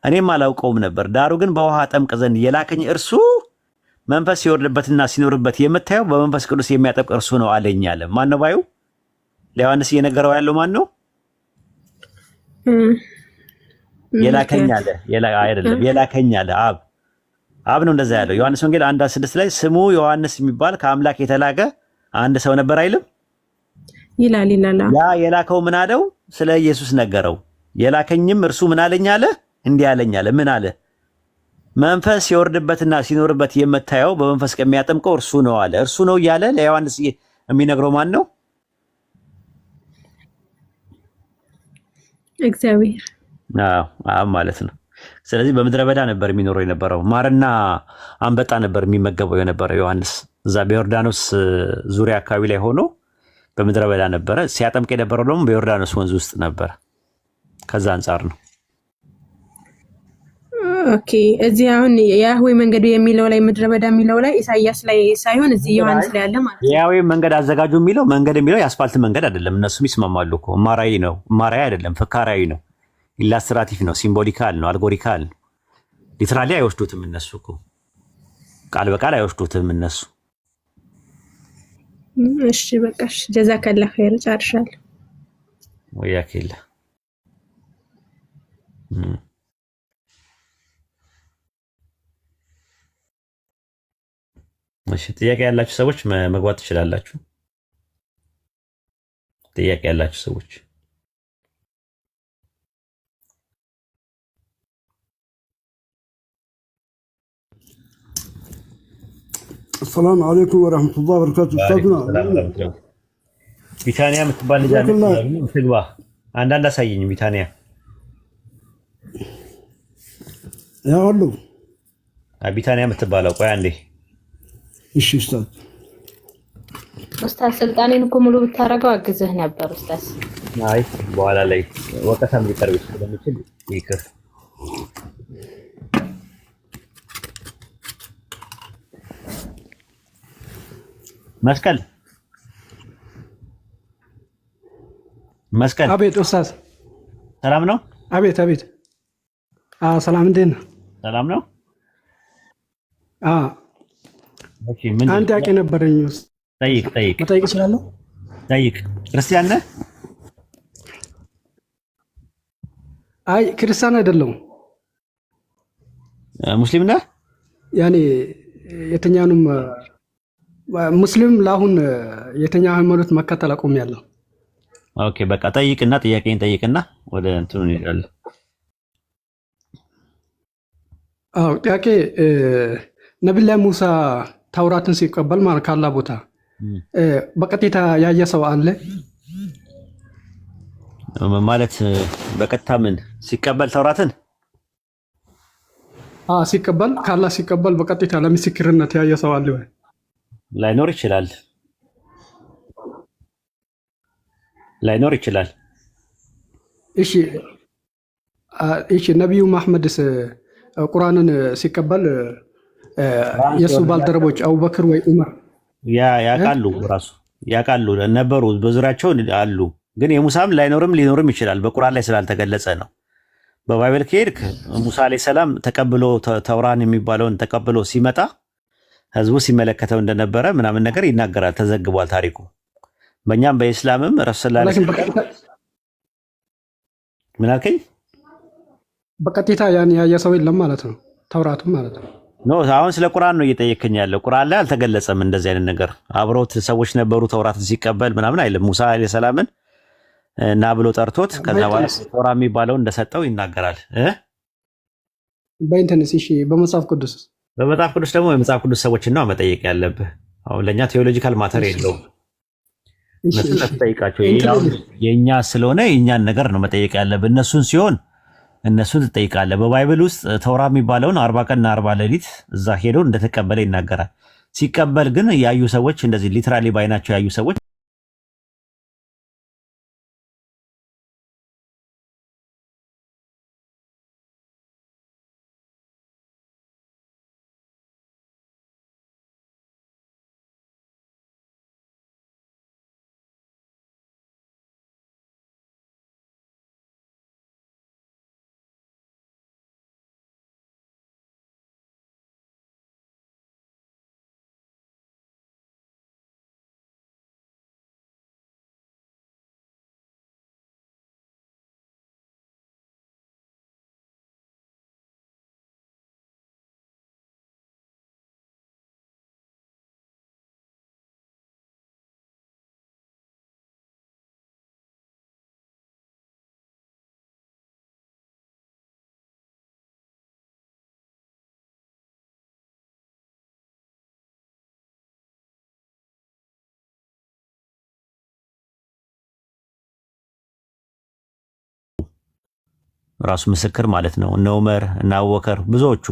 እኔም አላውቀውም ነበር፣ ዳሩ ግን በውሃ አጠምቅ ዘንድ የላከኝ እርሱ መንፈስ ሲወርድበትና ሲኖርበት የምታየው በመንፈስ ቅዱስ የሚያጠምቅ እርሱ ነው አለኝ አለ። ማን ነው ባዩ? ለዮሐንስ እየነገረው ያለው ማን ነው? የላከኝ አለ። አይደለም የላከኝ አለ፣ አብ ነው እንደዛ ያለው። ዮሐንስ ወንጌል 1:6 ላይ ስሙ ዮሐንስ የሚባል ከአምላክ የተላከ አንድ ሰው ነበር አይልም? ይላል። ያ የላከው ምን አለው? ስለ ኢየሱስ ነገረው። የላከኝም እርሱ ምን አለኝ አለ? እንዲህ አለኝ አለ። ምን አለ? መንፈስ ሲወርድበትና ሲኖርበት የምታየው በመንፈስ ከሚያጠምቀው እርሱ ነው አለ። እርሱ ነው እያለ ለዮሐንስ የሚነግረው ማን ነው? እግዚአብሔር ማለት ነው። ስለዚህ በምድረ በዳ ነበር የሚኖረው የነበረው። ማርና አንበጣ ነበር የሚመገበው የነበረው ዮሐንስ። እዛ በዮርዳኖስ ዙሪያ አካባቢ ላይ ሆኖ በምድረ በዳ ነበረ። ሲያጠምቅ የነበረው ደግሞ በዮርዳኖስ ወንዝ ውስጥ ነበረ። ከዛ አንጻር ነው። ኦኬ። እዚህ አሁን የያህዌ መንገዱ የሚለው ላይ ምድረ በዳ የሚለው ላይ ኢሳያስ ላይ ሳይሆን እዚህ ዮሐንስ ላይ አለ ማለት ነው። የያህዌ መንገድ አዘጋጁ የሚለው የአስፋልት መንገድ አይደለም። እነሱም ይስማማሉ እኮ። ማራይ ነው። ማራይ አይደለም፣ ፍካራዊ ነው። ኢላስትራቲቭ ነው። ሲምቦሊካል ነው። አልጎሪካል ነው። ሊትራሊ አይወስዱትም እነሱ እኮ። ቃል በቃል አይወስዱትም እነሱ። እሺ በቃሽ። ጀዛከላ ኸይር። ጨርሻለሁ። ወያከላ እሺ። ጥያቄ ያላችሁ ሰዎች መግባት ትችላላችሁ። ጥያቄ ያላችሁ ሰዎች السلام عليكم ورحمة الله وبركاته. أستاذنا ቢታንያ የምትባል ልጅ አለች። ትግባ አንዳንድ አሳየኝ። ቢታንያ يا ولو ቢታንያ የምትባለው ቆይ አንዴ። እሺ ኡስታዝ ስልጣኔን እኮ ሙሉ ብታረገው አግዝህ ነበር ኡስታዝ። አይ በኋላ ላይ ወቀታም ሊቀርብ ስለሚችል ይቅር። መስቀል አቤት ኡስታዝ ሰላም ነው? አቤት ሰላም እንዴት ነህ? ሰላም ነው። ኦኬ ምን አንድ ጥያቄ ነበረኝ። ጠይቅ መጠየቅ እችላለሁ? ጠይቅ። ክርስቲያን ነህ? አይ ክርስቲያን አይደለሁም። ሙስሊም ነህ? ያኔ የትኛውንም ሙስሊም ለአሁን የትኛው ሃይማኖት መከተል አቆሚያለሁ። ኦኬ በቃ ጥያቄን ጠይቅና ወደ እንትኑ እንሄዳለን። ጥያቄ ነቢዩ ሙሳ ተውራትን ሲቀበል ማለት ካላ ቦታ በቀጥታ ያየ ሰው አለ ማለት? በቀጥታ ምን ሲቀበል ተውራትን ሲቀበል ካላ ሲቀበል በቀጥታ ለምስክርነት ያየ ሰው አለ ወይ? ላይኖር ይችላል። እሺ ነቢዩ መሐመድስ ቁርአንን ሲቀበል የሱ ባልደረቦች አቡበክር ወይ ዑመር ያውቃሉ ነበሩ፣ በዙሪያቸው አሉ። ግን የሙሳም ሊኖርም ይችላል፣ በቁርአን ላይ ስላልተገለጸ ነው። በባይብል ከሄድክ ሙሳ አለይሂ ሰላም ተቀብሎ ተውራን የሚባለውን ተቀብሎ ሲመጣ ህዝቡ ሲመለከተው እንደነበረ ምናምን ነገር ይናገራል፣ ተዘግቧል ታሪኩ። በእኛም በኢስላምም ረሱል ምን አልከኝ? በቀጥታ ያን ያየ ሰው የለም ማለት ነው። ተውራቱም ማለት ነው። ኖ አሁን ስለ ቁርአን ነው እየጠየከኝ ያለው። ቁርአን ላይ አልተገለጸም እንደዚህ አይነት ነገር። አብረውት ሰዎች ነበሩ ተውራትን ሲቀበል ምናምን አይልም። ሙሳ አለይሂ ሰላምን እና ብሎ ጠርቶት ከዛ በኋላ ቶራ የሚባለው እንደሰጠው ይናገራል። በእንተንስ እሺ፣ በመጽሐፍ ቅዱስ ደግሞ የመጽሐፍ ቅዱስ ሰዎችን ነው መጠየቅ ያለብህ። አሁን ለኛ ቴዎሎጂካል ማተር የለውም። እነሱን ተጠይቃቸው። የኛ ስለሆነ የኛን ነገር ነው መጠየቅ ያለብህ። እነሱን ሲሆን እነሱን ትጠይቃለህ። በባይብል ውስጥ ተውራ የሚባለውን 40 ቀንና 40 ሌሊት እዛ ሄዶ እንደተቀበለ ይናገራል። ሲቀበል ግን ያዩ ሰዎች እንደዚህ ሊትራሊ ባይናቸው ያዩ ሰዎች ራሱ ምስክር ማለት ነው። እነ ዑመር እና አቡበከር ብዙዎቹ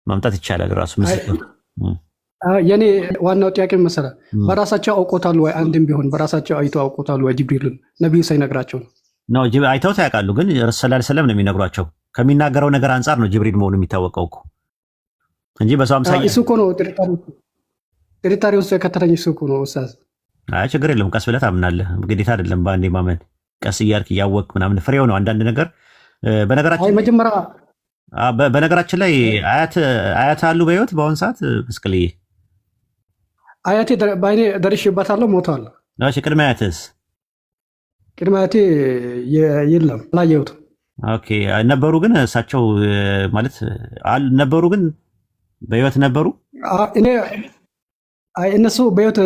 ማምጣት ይቻላል። ራሱ ምስክር የኔ ዋናው ጥያቄ መሰለ በራሳቸው አውቆታል ወይ? አንድም ቢሆን በራሳቸው አይተው አውቆታል ወይ? ጅብሪልን ነብዩ ሳይነግራቸው ነው። አይተውት ያውቃሉ፣ ግን ረሱል ሰለላሁ ዐለይሂ ወሰለም ነው የሚነግሯቸው። ከሚናገረው ነገር አንጻር ነው ጅብሪል መሆኑ የሚታወቀው እኮ እንጂ በሰው አምሳያ እሱ እኮ ነው ጥርጣሬ ውስጥ የከተተኝ እሱ እኮ ነው ኡስታዝ። አይ ችግር የለም፣ ቀስ ብለህ ታምናለህ። ግዴታ አይደለም በአንዴ ማመን። ቀስ እያልክ እያወቅህ ምናምን ፍሬው ነው አንዳንድ ነገር። በነገራችን ላይ አያት አሉ በህይወት በአሁን ሰዓት እስክልዬ አያቴ በአይኔ ደርሼበታለሁ፣ ሞተዋል። እሺ ቅድመ አያትስ? ቅድመ አያቴ የለም አላየሁትም። ኦኬ ነበሩ ግን እሳቸው ማለት ነበሩ ግን በህይወት ነበሩ። እኔ እነሱ በህይወት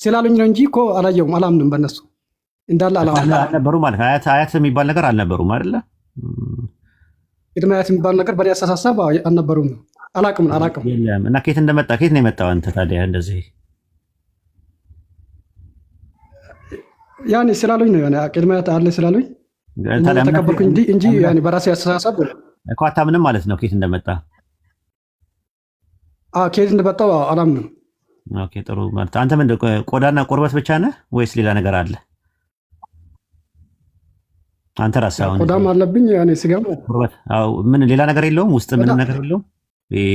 ስላሉኝ ነው እንጂ እኮ አላየሁም፣ አላምንም በእነሱ እንዳለ አልነበሩ ማለት አያት የሚባል ነገር አልነበሩም አይደለ? ቅድመ አያት የሚባል ነገር በእኔ አስተሳሰብ አልነበሩም። አላቅም እና ከየት ነው የመጣው አንተ ታዲያ እንደዚህ? ያኔ ስላሉኝ ነው ቅድመ አያት አለ ስላሉኝ ተቀበልኩኝ እንጂ ያኔ በራሴ አስተሳሰብ እኮ አታምንም ማለት ነው። ከየት እንደመጣ ከየት እንደመጣው አላምንም። ኦኬ ጥሩ ማለት አንተ ምንድን ቆዳና ቁርበት ብቻ ነህ ወይስ ሌላ ነገር አለ? አንተ ራስህ አሁን ቆዳም አለብኝ ያኔ ስጋ ቁርበት። አዎ ምን ሌላ ነገር የለውም? ውስጥ ምንም ነገር የለውም?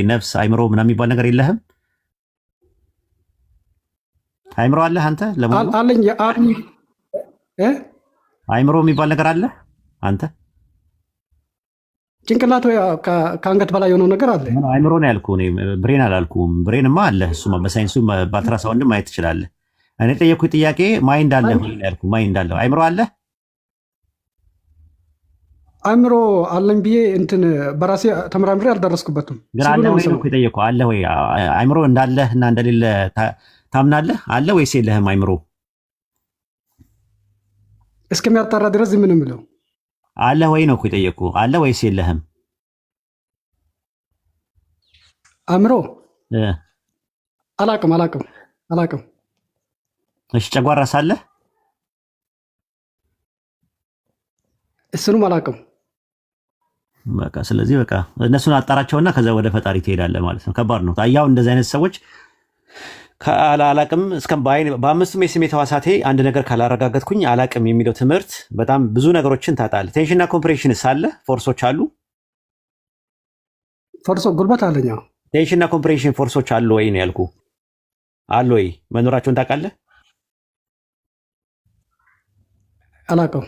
ነፍስ አይምሮ ምናምን የሚባል ነገር የለህም? አይምሮ አለህ አንተ? ለምን አለኝ አይምሮ የሚባል ነገር አለ አንተ? ጭንቅላት ወይ ከአንገት በላይ የሆነው ነገር አለ። አይምሮ ነው ያልኩህ እኔ ብሬን አላልኩም። ብሬንማ አለ፣ እሱማ በሳይንሱ በአልትራሳውንድ ማየት ትችላለህ። እኔ ጠየኩህ ጥያቄ ማይንድ አለ ወይ ያልኩህ። ማይንድ አለ፣ አይምሮ አለ? አይምሮ አለኝ ብዬ እንትን በራሴ ተመራምሬ አልደረስኩበትም። ግን አለ ወይ ነው የጠየኩህ። አለ ወይ አይምሮ እንዳለህ እና እንደሌለ ታምናለህ? አለ ወይስ የለህም አይምሮ? እስከሚያጣራ ድረስ ምን ምለው አለ ወይ ነው የጠየኩህ። አለ ወይስ የለህም አእምሮ? አላቅም። እሺ ጨጓራስ አለ? እሱንም አላቅም። በቃ ስለዚህ በቃ እነሱን አጣራቸውና ከዛ ወደ ፈጣሪ ትሄዳለህ ማለት ነው። ከባድ ነው። ያው እንደዚህ አይነት ሰዎች አላቅም እስከ በአምስቱም የስሜት ሕዋሳቴ አንድ ነገር ካላረጋገጥኩኝ አላቅም የሚለው ትምህርት በጣም ብዙ ነገሮችን ታጣለህ። ቴንሽንና ኮምፕሬሽንስ አለ? ፎርሶች አሉ? ፎርሶ ጉልበት አለኛ። ቴንሽንና ኮምፕሬሽን ፎርሶች አሉ ወይ ነው ያልኩህ። አሉ ወይ መኖራቸውን ታውቃለህ? አላቅም።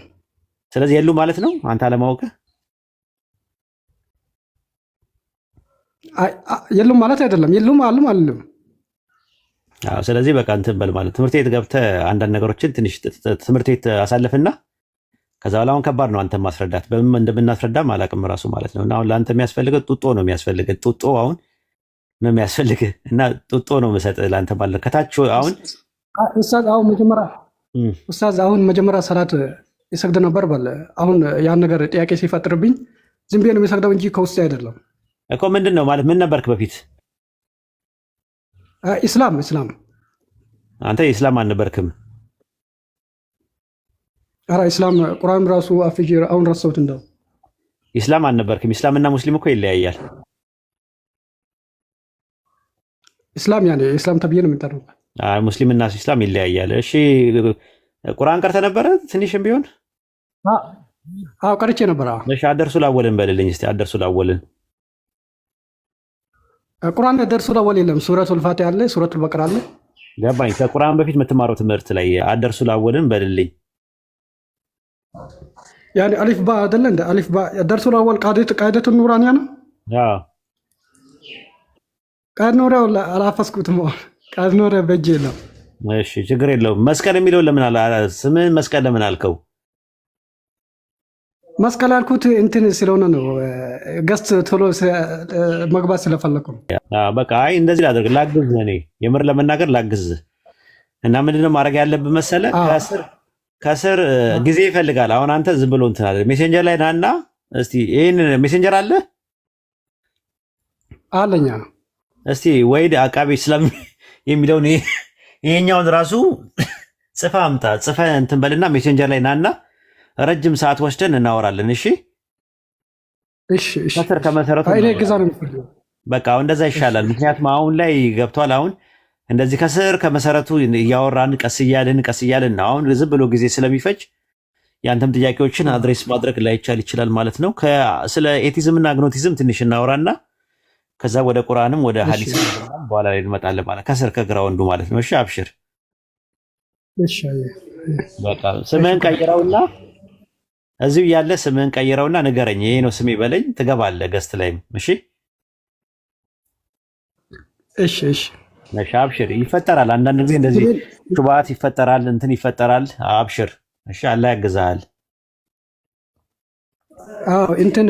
ስለዚህ የሉ ማለት ነው አንተ አለማወቅህ። የሉም ማለት አይደለም። የሉም አሉም አልልም። ስለዚህ በቃ እንትን በል ማለት ትምህርት ቤት ገብተህ አንዳንድ ነገሮችን ትንሽ ትምህርት ቤት አሳልፍና ከዛ በኋላ አሁን ከባድ ነው አንተ ማስረዳት በምን እንደምናስረዳም አላውቅም ራሱ ማለት ነው። እና አሁን ለአንተ የሚያስፈልገው ጡጦ ነው የሚያስፈልገው ጡጦ አሁን ነው የሚያስፈልግህ እና ጡጦ ነው የምሰጥህ ለአንተ ማለት ከታች አሁን ኡስታዝ አሁን መጀመሪያ ሰላት ይሰግድ ነበር በለ አሁን ያን ነገር ጥያቄ ሲፈጥርብኝ ዝም ብዬ ነው የሚሰግደው እንጂ ከውስጥ አይደለም እኮ ምንድን ነው ማለት ምን ነበርክ በፊት ኢስላም አንተ ኢስላም አልነበርክም ኧረ ኢስላም ቁርአን ራሱ አፍጂ አሁን ረሳሁት እንደው ኢስላም አልነበርክም ኢስላምና ሙስሊም እኮ ይለያያል ኢስላም ያኔ ኢስላም ተብዬ ነው የሚጠራው ሙስሊምና ኢስላም ይለያያል እሺ ቁርአን ቀርተህ ነበረ ትንሽም ቢሆን አዎ ቀርቼ ነበር እሺ አደርሱ ላወልን በልልኝ እስቲ አደርሱ ላወልን ቁርአን ደርሱ ላወል የለም ሱረቱል ፋቲሃ አለ ሱረቱል በቀራ አለ ገባኝ ከቁርአን በፊት የምትማረው ትምህርት ላይ አደርሱ ላወልን በልልኝ ያኔ አሊፍ ባ አይደለ እንደ አሊፍ ባ ደርሱ ላወል ቃይደቱ ኑራንያ ነው አዎ ቃድ ኖሪያው አላፈስኩትም ቃድ ኖሪያ በእጄ የለም እሺ ችግር የለውም መስቀል የሚለው ለምን ስምን መስቀል ለምን አልከው መስቀል ያልኩት እንትን ስለሆነ ነው ገስት ቶሎ መግባት ስለፈለኩ ነው በቃ አይ እንደዚህ ላድርግ ላግዝ እኔ የምር ለመናገር ላግዝ እና ምንድነው ማድረግ ያለብህ መሰለ ከስር ጊዜ ይፈልጋል አሁን አንተ ዝም ብሎ እንትን አለ ሜሴንጀር ላይ ናና እስቲ ይሄን ሜሴንጀር አለ አለኛ እስቲ ወይድ አቃቤ እስላም የሚለውን ይሄኛውን ራሱ ጽፈ አምጣ ጽፈ እንትን በልና ሜሴንጀር ላይ ናና ረጅም ሰዓት ወስደን እናወራለን እሺ ከስር ከመሰረቱ አይኔ ግዛ ነው የሚፈልገው በቃ እንደዛ ይሻላል ምክንያቱም አሁን ላይ ገብቷል አሁን እንደዚህ ከስር ከመሰረቱ እያወራን ቀስ እያልን አሁን ዝም ብሎ ጊዜ ስለሚፈጅ ያንተም ጥያቄዎችን አድሬስ ማድረግ ላይቻል ይችላል ማለት ነው ስለ ኤቲዝም እና አግኖቲዝም ትንሽ እናወራና ከዛ ወደ ቁርአንም ወደ ሐዲስ በኋላ ላይ እንመጣለን ማለት ከስር ከግራውንዱ ማለት ነው እሺ አብሽር እሺ በቃ ስምህን ቀይረውና እዚሁ ያለ ስምህን ቀይረውና ንገረኝ ይሄ ነው ስሜ በለኝ ትገባለህ ገስት ላይም እሺ አብሽር ይፈጠራል አንዳንድ ጊዜ እንደዚህ ሹባት ይፈጠራል እንትን ይፈጠራል አብሽር እሺ አላህ ያግዛል አዎ እንትን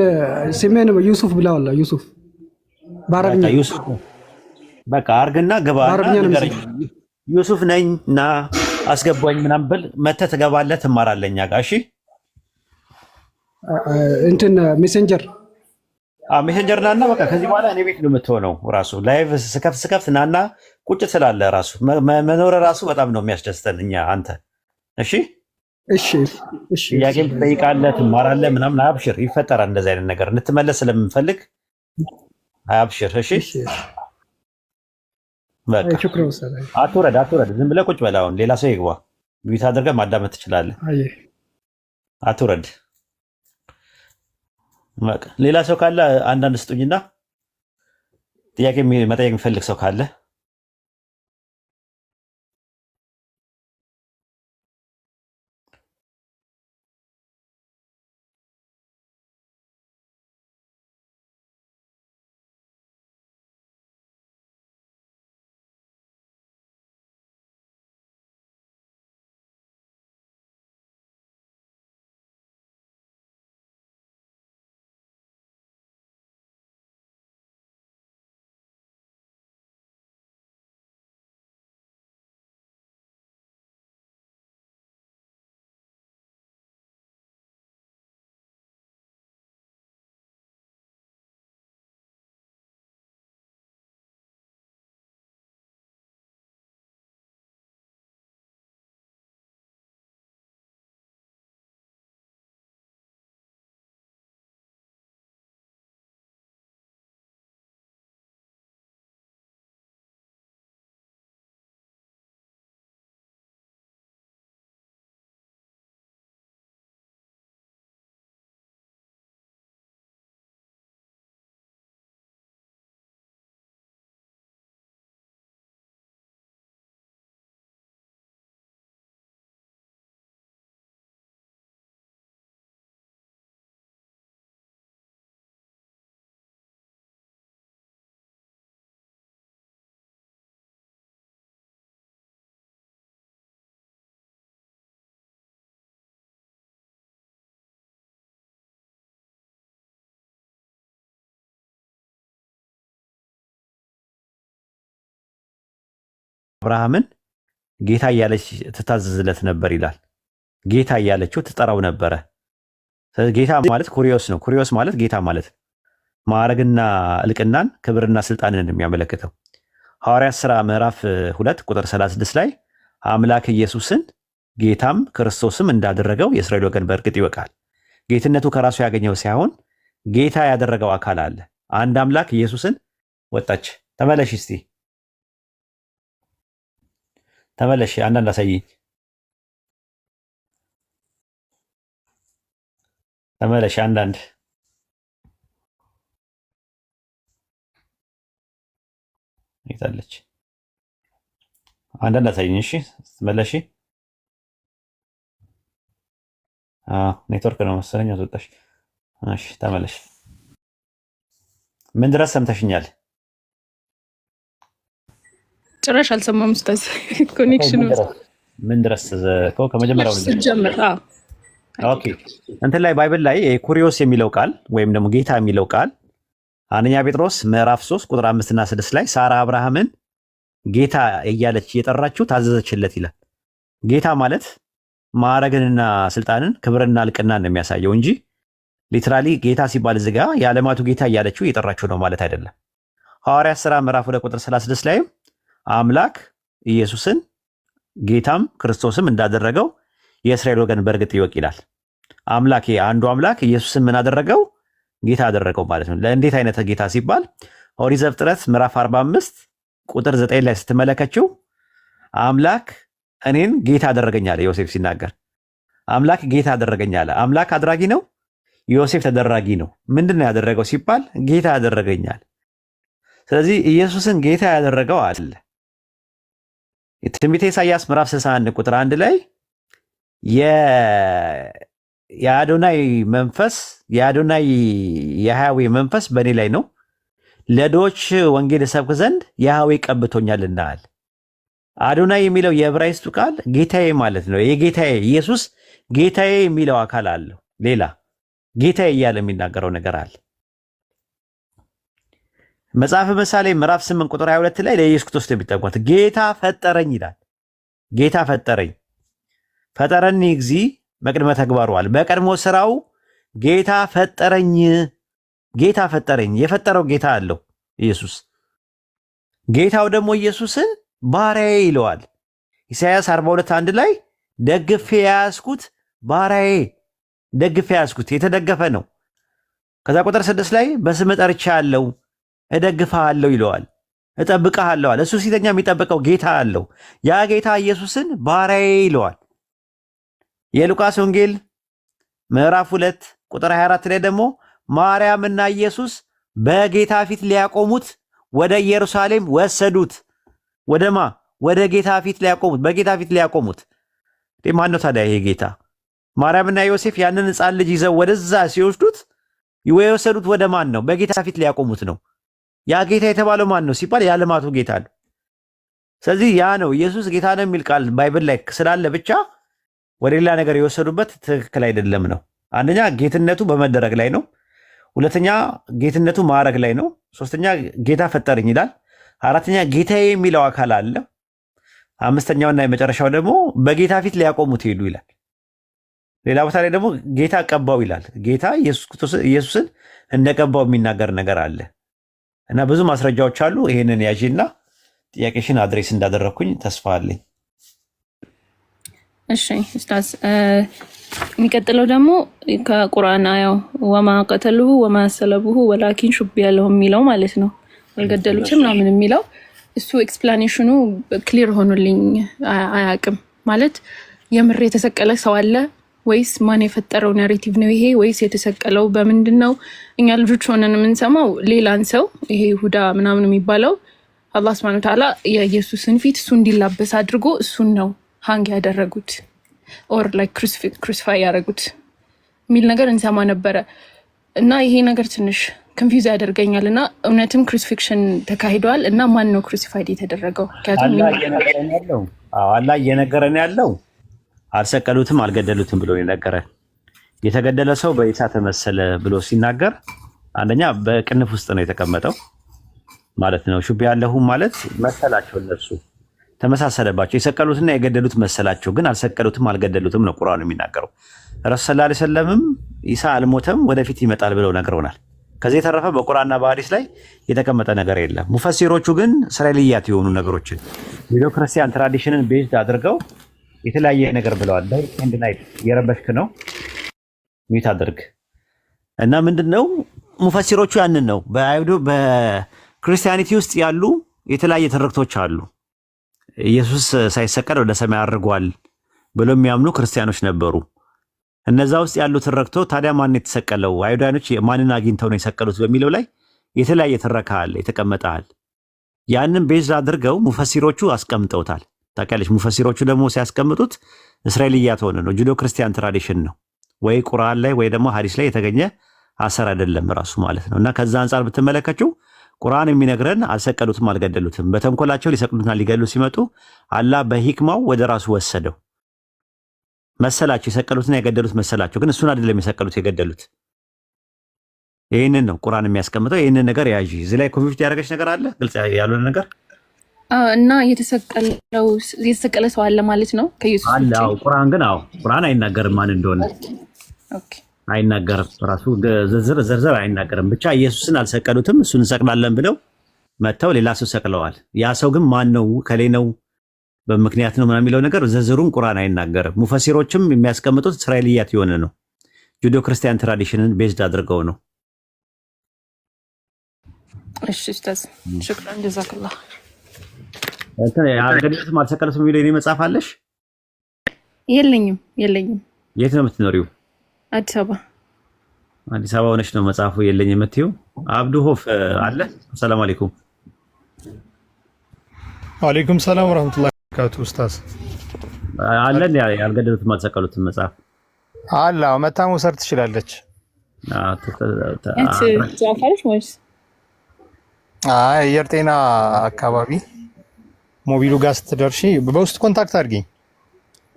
ስሜን ዩሱፍ ብላውላ ዩሱፍ ባረግኛ ዩሱፍ በቃ አርግና ገባና ንገረኝ ዩሱፍ ነኝና አስገባኝ ምናምን ብል መተህ ትገባለህ ትማራለህ እኛ ጋር እሺ እንትን ሜሴንጀር ሜሴንጀር ናና በቃ ከዚህ በኋላ እኔ ቤት ነው የምትሆነው ራሱ ላይቭ ስከፍት ናና ቁጭ ትላለህ ራሱ መኖር ራሱ በጣም ነው የሚያስደስተን እኛ አንተ እሺ ጥያቄም ትጠይቃለህ ትማራለህ ምናምን አብሽር ይፈጠራል እንደዚህ አይነት ነገር እንድትመለስ ስለምንፈልግ አብሽር እሺ በቃ አትውረድ ዝም ብለህ ቁጭ በል አሁን ሌላ ሰው ይግባ ቢት አድርገህ ማዳመጥ ትችላለህ አትውረድ በቃ ሌላ ሰው ካለ አንዳንድ ስጡኝና ጥያቄ መጠየቅ የሚፈልግ ሰው ካለ አብርሃምን ጌታ እያለች ትታዘዝለት ነበር ይላል። ጌታ እያለችው ትጠራው ነበረ። ጌታ ማለት ኩሪዮስ ነው። ኩሪዮስ ማለት ጌታ ማለት ማዕረግና እልቅናን ክብርና ስልጣንን የሚያመለክተው ሐዋርያት ሥራ ምዕራፍ 2 ቁጥር 36 ላይ አምላክ ኢየሱስን ጌታም ክርስቶስም እንዳደረገው የእስራኤል ወገን በእርግጥ ይወቃል። ጌትነቱ ከራሱ ያገኘው ሳይሆን ጌታ ያደረገው አካል አለ። አንድ አምላክ ኢየሱስን ወጣች። ተመለሽ እስቲ ተመለሽ። አንዳንድ አሳይኝ። ተመለሽ አንዳንድ ይታለች። አንዳንድ አሳይኝ። እሺ ተመለሽ። ኔትወርክ ነው መሰለኝ አስወጣሽ። እሺ ተመለሽ። ምን ድረስ ሰምተሽኛል? ጭራሽ አልሰማም ኡስታዝ። ኮኔክሽኑ ምን ድረስ ከመጀመሪያው ጀምር። ኦኬ እንትን ላይ ባይብል ላይ ኩሪዮስ የሚለው ቃል ወይም ደግሞ ጌታ የሚለው ቃል አንደኛ ጴጥሮስ ምዕራፍ 3 ቁጥር 5 እና 6 ላይ ሳራ አብርሃምን ጌታ እያለች እየጠራችው ታዘዘችለት ይላል። ጌታ ማለት ማዕረግንና ስልጣንን ክብርና እልቅናን ነው የሚያሳየው እንጂ ሊትራሊ ጌታ ሲባል እዚህ ጋር የዓለማቱ ጌታ እያለችው እየጠራችው ነው ማለት አይደለም። ሐዋርያት ሥራ ምዕራፍ 2 ቁጥር 36 ላይም አምላክ ኢየሱስን ጌታም ክርስቶስም እንዳደረገው የእስራኤል ወገን በእርግጥ ይወቅ ይላል። አምላክ አንዱ አምላክ ኢየሱስን ምን አደረገው? ጌታ አደረገው ማለት ነው። ለእንዴት አይነት ጌታ ሲባል ኦሪት ዘፍጥረት ምዕራፍ 45 ቁጥር 9 ላይ ስትመለከችው አምላክ እኔን ጌታ አደረገኛል። ዮሴፍ ሲናገር አምላክ ጌታ አደረገኛል። አምላክ አድራጊ ነው፣ ዮሴፍ ተደራጊ ነው። ምንድን ነው ያደረገው ሲባል ጌታ ያደረገኛል። ስለዚህ ኢየሱስን ጌታ ያደረገው አለ። ትንቢተ ኢሳይያስ ምዕራፍ 61 ቁጥር 1 ላይ የአዶናይ መንፈስ የአዶናይ የያህዌ መንፈስ በእኔ ላይ ነው፣ ለድሆች ወንጌል እሰብክ ዘንድ ያህዌ ቀብቶኛልና አለ። አዶናይ የሚለው የዕብራይስጡ ቃል ጌታዬ ማለት ነው። የጌታዬ ኢየሱስ ጌታዬ የሚለው አካል አለው። ሌላ ጌታዬ እያለ የሚናገረው ነገር አለ። መጽሐፈ ምሳሌ ምዕራፍ 8 ቁጥር 22 ላይ ለኢየሱስ ክርስቶስ የሚጠቅሙት ጌታ ፈጠረኝ ይላል። ጌታ ፈጠረኝ ፈጠረኒ እግዚ መቅድመ ተግባሩ አለ። በቀድሞ ስራው ጌታ ፈጠረኝ። ጌታ ፈጠረኝ። የፈጠረው ጌታ አለው ኢየሱስ። ጌታው ደግሞ ኢየሱስን ባሪያዬ ይለዋል። ኢሳይያስ 42:1 ላይ ደግፌ ያስኩት ባሪያዬ፣ ደግፌ ያስኩት የተደገፈ ነው። ከዛ ቁጥር 6 ላይ በስም ጠርቼሃለሁ እደግፍሃለሁ ይለዋል፣ እጠብቅሃለሁ አለ። እሱ ሲተኛ የሚጠብቀው ጌታ አለው። ያ ጌታ ኢየሱስን ባሪያዬ ይለዋል። የሉቃስ ወንጌል ምዕራፍ 2 ቁጥር 24 ላይ ደግሞ ማርያምና ኢየሱስ በጌታ ፊት ሊያቆሙት ወደ ኢየሩሳሌም ወሰዱት። ወደማ ወደ ጌታ ፊት ሊያቆሙት፣ በጌታ ፊት ሊያቆሙት። ማን ነው ታዲያ ይሄ ጌታ? ማርያምና ዮሴፍ ያንን ሕፃን ልጅ ይዘው ወደዛ ሲወስዱት የወሰዱት ወደ ማን ነው? በጌታ ፊት ሊያቆሙት ነው። ያ ጌታ የተባለው ማን ነው ሲባል የዓለማቱ ጌታ ነው። ስለዚህ ያ ነው ኢየሱስ ጌታ ነው የሚል ቃል ባይብል ላይ ስላለ ብቻ ወደ ሌላ ነገር የወሰዱበት ትክክል አይደለም ነው። አንደኛ ጌትነቱ በመደረግ ላይ ነው። ሁለተኛ ጌትነቱ ማዕረግ ላይ ነው። ሶስተኛ ጌታ ፈጠረኝ ይላል። አራተኛ ጌታዬ የሚለው አካል አለ። አምስተኛውና የመጨረሻው ደግሞ በጌታ ፊት ሊያቆሙት ሄዱ ይላል። ሌላ ቦታ ላይ ደግሞ ጌታ ቀባው ይላል። ጌታ ኢየሱስን እንደቀባው የሚናገር ነገር አለ እና ብዙ ማስረጃዎች አሉ። ይሄንን ያዢና ጥያቄሽን አድሬስ እንዳደረግኩኝ ተስፋ አለኝ። እሺ ኡስታዝ፣ የሚቀጥለው ደግሞ ከቁርአን አያው ወማ ቀተሉሁ ወማ ሰለቡሁ ወላኪን ሹቢያ ለሁ የሚለው ማለት ነው። አልገደሉትም ምናምን የሚለው እሱ ኤክስፕላኔሽኑ ክሊር ሆኖልኝ አያውቅም። ማለት የምር የተሰቀለ ሰው አለ ወይስ ማን የፈጠረው ናሬቲቭ ነው ይሄ? ወይስ የተሰቀለው በምንድን ነው? እኛ ልጆች ሆነን የምንሰማው ሌላን ሰው ይሄ ይሁዳ ምናምን የሚባለው አላህ ሱብሓነሁ ወተዓላ የኢየሱስን ፊት እሱ እንዲላበስ አድርጎ እሱን ነው ሃንግ ያደረጉት ኦር ላይክ ክሩሲፋይ ያደረጉት የሚል ነገር እንሰማ ነበረ እና ይሄ ነገር ትንሽ ኮንፊውዝ ያደርገኛል። እና እውነትም ክሩሲፊክሽን ተካሂደዋል እና ማን ነው ክሩሲፋይድ የተደረገው? አላህ እየነገረን ያለው አልሰቀሉትም አልገደሉትም ብሎ የነገረን። የተገደለ ሰው በኢሳ ተመሰለ ብሎ ሲናገር አንደኛ በቅንፍ ውስጥ ነው የተቀመጠው ማለት ነው። ሹቢያ ለሁ ማለት መሰላቸው፣ እነሱ ተመሳሰለባቸው። የሰቀሉትና የገደሉት መሰላቸው፣ ግን አልሰቀሉትም አልገደሉትም ነው ቁርአኑ የሚናገረው። ረሱል ሰለላሁ ዐለይሂ ወሰለምም ኢሳ አልሞተም ወደፊት ይመጣል ብለው ነግረውናል። ከዚህ የተረፈ በቁርአንና በሐዲስ ላይ የተቀመጠ ነገር የለም። ሙፈሲሮቹ ግን እስራኤልያት የሆኑ ነገሮችን ዩዶ ክርስቲያን ትራዲሽንን ቤዝድ አድርገው የተለያየ ነገር ብለዋል። ዳይ ኤንድ ናይት እየረበሽክ ነው ሚት አድርግ እና ምንድነው ሙፈሲሮቹ ያንን ነው። በክርስቲያኒቲ ውስጥ ያሉ የተለያየ ትርክቶች አሉ። ኢየሱስ ሳይሰቀል ወደ ሰማይ አድርጓል ብለው የሚያምኑ ክርስቲያኖች ነበሩ። እነዛ ውስጥ ያሉ ትረክቶ ታዲያ ማን የተሰቀለው አይሁዳኖች ማንን አግኝተው ነው የሰቀሉት በሚለው ላይ የተለያየ ትረካ አለ፣ የተቀመጠ። ያንን ቤዝ አድርገው ሙፈሲሮቹ አስቀምጠውታል። ታውቂያለሽ፣ ሙፈሲሮቹ ደግሞ ሲያስቀምጡት እስራኤልያት ሆነ ነው፣ ጁዶ ክርስቲያን ትራዲሽን ነው ወይ ቁርአን ላይ ወይ ደግሞ ሐዲስ ላይ የተገኘ አሰር አይደለም ራሱ ማለት ነው። እና ከዛ አንፃር ብትመለከቱ ቁርአን የሚነግረን አልሰቀሉትም አልገደሉትም፣ በተንኮላቸው ሊሰቅሉትና ሊገሉ ሲመጡ አላህ በሂክማው ወደ ራሱ ወሰደው መሰላቸው። የሰቀሉትና የገደሉት መሰላቸው፣ ግን እሱን አይደለም የሰቀሉት የገደሉት። ይህንን ነው ቁርአን የሚያስቀምጠው። ይህንን ነገር ያዥ። እዚህ ላይ ኮንፊውዝ ያደረገች ነገር አለ፣ ግልጽ ያልሆነ ነገር እና የተሰቀለ ሰው አለ ማለት ነው ከኢየሱስ አለ። አዎ ቁርአን ግን ቁርአን አይናገርም ማን እንደሆነ አይናገርም። ራሱ ዝርዝር አይናገርም። ብቻ ኢየሱስን አልሰቀሉትም፣ እሱን እንሰቅላለን ብለው መተው ሌላ ሰው ሰቅለዋል። ያ ሰው ግን ማን ነው ከሌ ነው በምክንያት ነው ምናምን የሚለው ነገር ዝርዝሩን ቁርአን አይናገርም። ሙፈሲሮችም የሚያስቀምጡት እስራኤልያት የሆነ ነው፣ ጁዶ ክርስቲያን ትራዲሽንን ቤዝድ አድርገው ነው። እሺ ኡስታዝ ሽክራን ጀዛከላህ። አልገደሉትም አልሰቀሉትም የሚለው የኔ መጽሐፍ አለሽ? የለኝም። የት ነው የምትኖሪው? አዲስ አበባ። አዲስ አበባ ሆነሽ ነው መጽሐፉ የለኝ የምትይው? አብዱ ሆፍ አለ። ሰላም አለይኩም። ወአለይኩም ሰላም ወራህመቱላሂ ወበረካቱ። ኡስታዝ አለ ያልገደሉትም አልሰቀሉትም መጽሐፍ አለ። መታ መውሰድ ትችላለች። አየር ጤና አካባቢ ሞቢሉ ጋር ስትደርሺ በውስጥ ኮንታክት አድርጊኝ።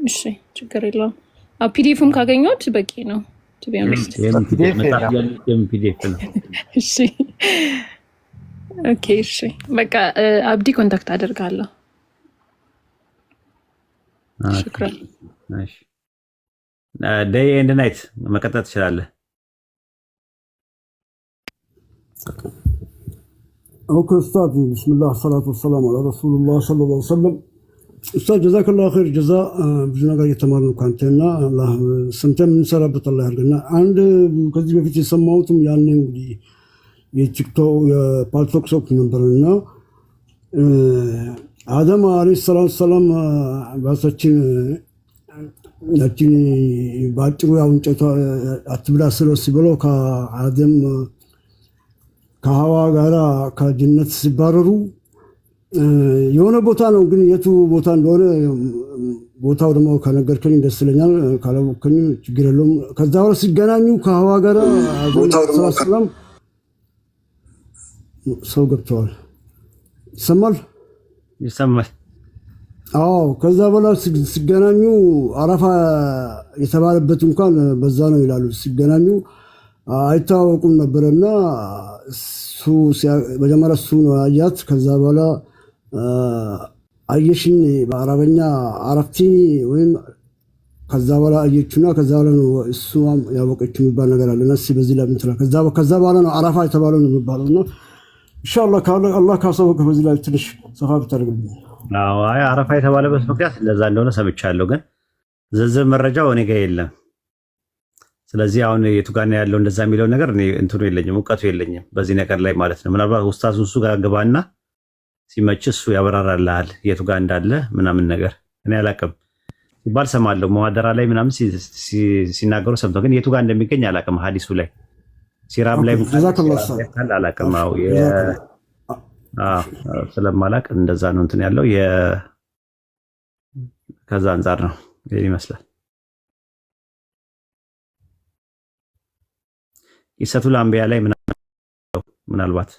እሺ ችግር የለውም። ፒዲኤፍም ካገኘሁት በቂ ነው። እሺ ኦኬ እሺ በቃ አብዲ ኮንታክት አደርጋለሁ። ሽክራን። እሺ ዴይ ኤንድ ናይት መቀጠል ትችላለህ። اوكي استاذ بسم الله الصلاه والسلام على رسول الله صلى الله عليه وسلم استاذ جزاك الله خير جزاء ብዙ ነገር እየተማርን ካንተና አላህ ሰምተን እንሰራበት አላህ ያርገና። አንድ ከዚህ በፊት የሰማሁትም ያን እንግዲህ የቲክቶክ የፓልቶክ ሶክ ነበርና አደም አለይሂ ሰላም ባሳችን ያቺን ባጭሩ ያው እንጨቷ አትብላ ስለው ሲበለው ከአደም ከሐዋ ጋራ ከጀነት ሲባረሩ የሆነ ቦታ ነው፣ ግን የቱ ቦታ እንደሆነ ቦታው ደግሞ ከነገርከኝ ደስ ይለኛል፣ ካላወቅከኝ ችግር የለውም። ከዛ በኋላ ሲገናኙ ከሐዋ ጋራ ሰላም ሰው ገብተዋል። ይሰማል? አዎ። ከዛ በኋላ ሲገናኙ አረፋ የተባለበት እንኳን በዛ ነው ይላሉ። ሲገናኙ አይታወቁም ነበረና እሱ መጀመሪያ እሱ ነው አያት። ከዛ በኋላ አየሽኝ በአረበኛ አረፍቲኒ ወይም ከዛ በኋላ አየችና ከዛ በኋላ ነው እሱ ያወቀችው የሚባል ነገር አለ። ነሲ በዚህ ላይ ምትላ ከዛ በኋላ ነው አረፋ የተባለው ነው የሚባለው። እና ኢንሻአላህ አላህ ካሰበከ በዚህ ላይ ትንሽ ሰፋ ብታደርግልኝ። አዎ አይ አረፋ የተባለበት ምክንያት እንደዛ እንደሆነ ሰምቻለሁ፣ ግን ዝርዝር መረጃው እኔ ጋር የለም። ስለዚህ አሁን የቱ ጋር ነው ያለው እንደዛ የሚለው ነገር እኔ እንትኑ የለኝም፣ እውቀቱ የለኝም በዚህ ነገር ላይ ማለት ነው። ምናልባት ኡስታዙ እሱ ጋር ግባና ሲመች እሱ ያበራራልሃል የቱ ጋር እንዳለ ምናምን ነገር። እኔ አላቅም ሲባል ሰማለሁ፣ መዋደራ ላይ ምናምን ሲናገሩ ሰምተው፣ ግን የቱ ጋር እንደሚገኝ አላቅም። ሀዲሱ ላይ ሲራም ላይ አላቅም። ስለማላቅ እንደዛ ነው እንትን ያለው ከዛ አንጻር ነው ይመስላል። ኢሰቱል አንቢያ ላይ ምናልባት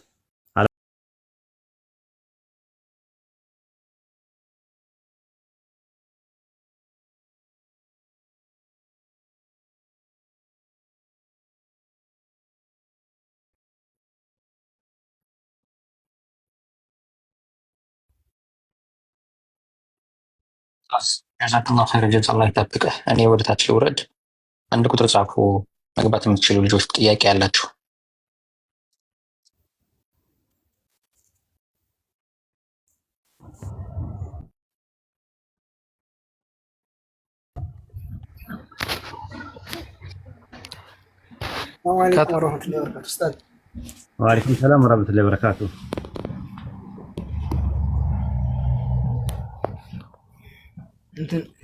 ጀዛከላሁ ኸይር ጀዛላህ ይጠብቅህ። እኔ ወደ ታች ልውረድ። አንድ ቁጥር ጻፉ መግባት የምትችሉ ልጆች ጥያቄ ያላችሁ። ወአለይኩም ሰላም ወራህመቱላሂ ወበረካቱ።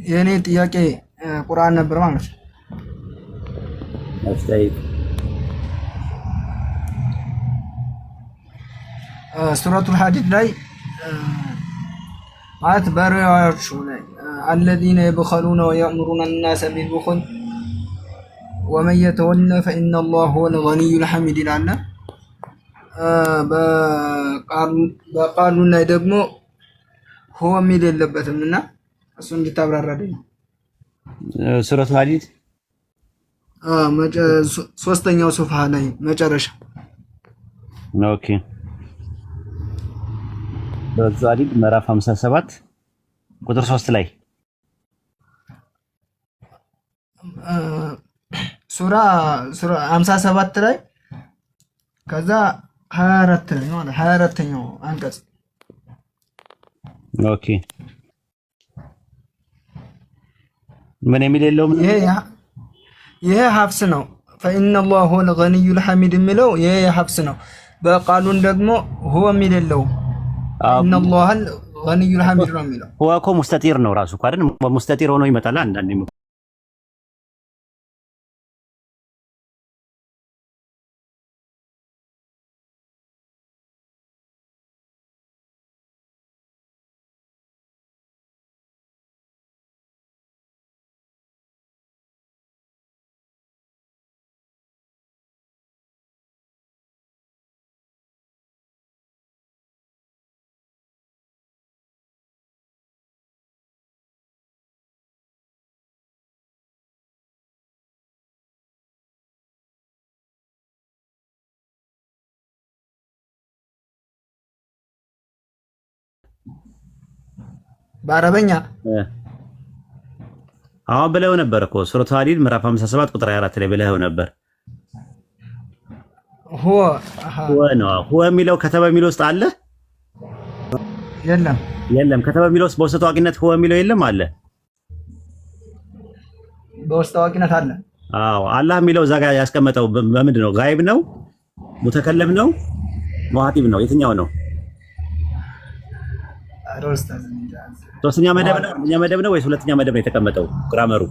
የኔ ጥያቄ ቁርአን ነበር ማለት ነው። ሱረቱል ሐዲድ ላይ ማለት በሪዋዮቹ ላይ الذين يبخلون ويأمرون الناس بالبخل ومن يتولى فإن الله هو الغني الحميد ይላል። በቃሉ ላይ ደግሞ هو የሚል የለበትም እና እሱ እንድታብራራልኝ። ሱረቱል ሐዲድ ሶስተኛው ሱፍሃ ላይ መጨረሻ። ኦኬ ሱረቱል ሐዲድ ምዕራፍ 57 ቁጥር 3 ላይ ሱራ 57 ላይ ከዛ 24 ላይ ነው 24ኛው አንቀጽ። ኦኬ ምን የሚል የለውም። ይሄ ሐፍስ ነው። فإن الله هو الغني الحميد የሚለው ይሄ ሐፍስ ነው። በቃሉን ደግሞ هو የሚል የለውም። إن الله الغني الحميد ነው የሚለው። هو እኮ ሙስተጢር ነው ራሱ እኮ አይደል? ሙስተጢር ሆኖ ይመጣል አንዳንዴ። በአረበኛ አሁን ብለው ነበር እኮ ሱረቱል ሐዲድ ምዕራፍ 57 ቁጥር 24 ላይ ብለው ነበር። هو ነው هو የሚለው ከተበ የሚለው ውስጥ አለ የለም ከተበ የሚለው ውስጥ በውስጥ ታዋቂነት هو የሚለው የለም አለ በውስጥ ታዋቂነት አለ። አዎ አላህ የሚለው እዛ ጋር ያስቀመጠው በምንድን ነው? ጋይብ ነው? ሙተከለም ነው? ሙሐጢብ ነው? የትኛው ነው? ሶስተኛ መደብ ነው? አንደኛ መደብ ነው ወይስ ሁለተኛ መደብ ነው የተቀመጠው? ግራመሩ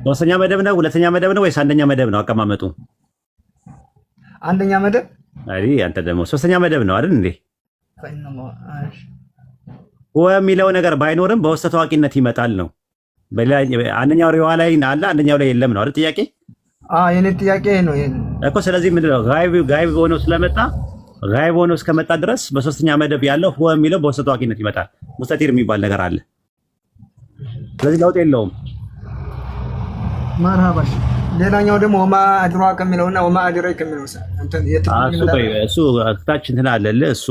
ሶስተኛ መደብ ነው? ሁለተኛ መደብ ነው ወይስ አንደኛ መደብ ነው አቀማመጡ? አንደኛ መደብ። አይ አንተ ደግሞ ሶስተኛ መደብ ነው አይደል እንዴ? የሚለው ነገር ባይኖርም በውስጥ ታዋቂነት ይመጣል ነው። አንደኛው ሪዋ ላይ አለ አንደኛው ላይ የለም ነው አይደል ጥያቄ? የኔ ጥያቄ ነው እኮ። ስለዚህ ምንድነው ጋይብ ሆኖ ስለመጣ ጋይብ ሆኖ እስከመጣ ድረስ በሶስተኛ መደብ ያለው هو የሚለው በውስጥ ታዋቂነት ይመጣል። ሙስተጢር የሚባል ነገር አለ። ስለዚህ ለውጥ የለውም። መርሃባሽ። ሌላኛው ደግሞ ወማ አድራከ የሚለውና ወማ አድራከ የሚለው እሱ ታች እንትን አለልህ እሱ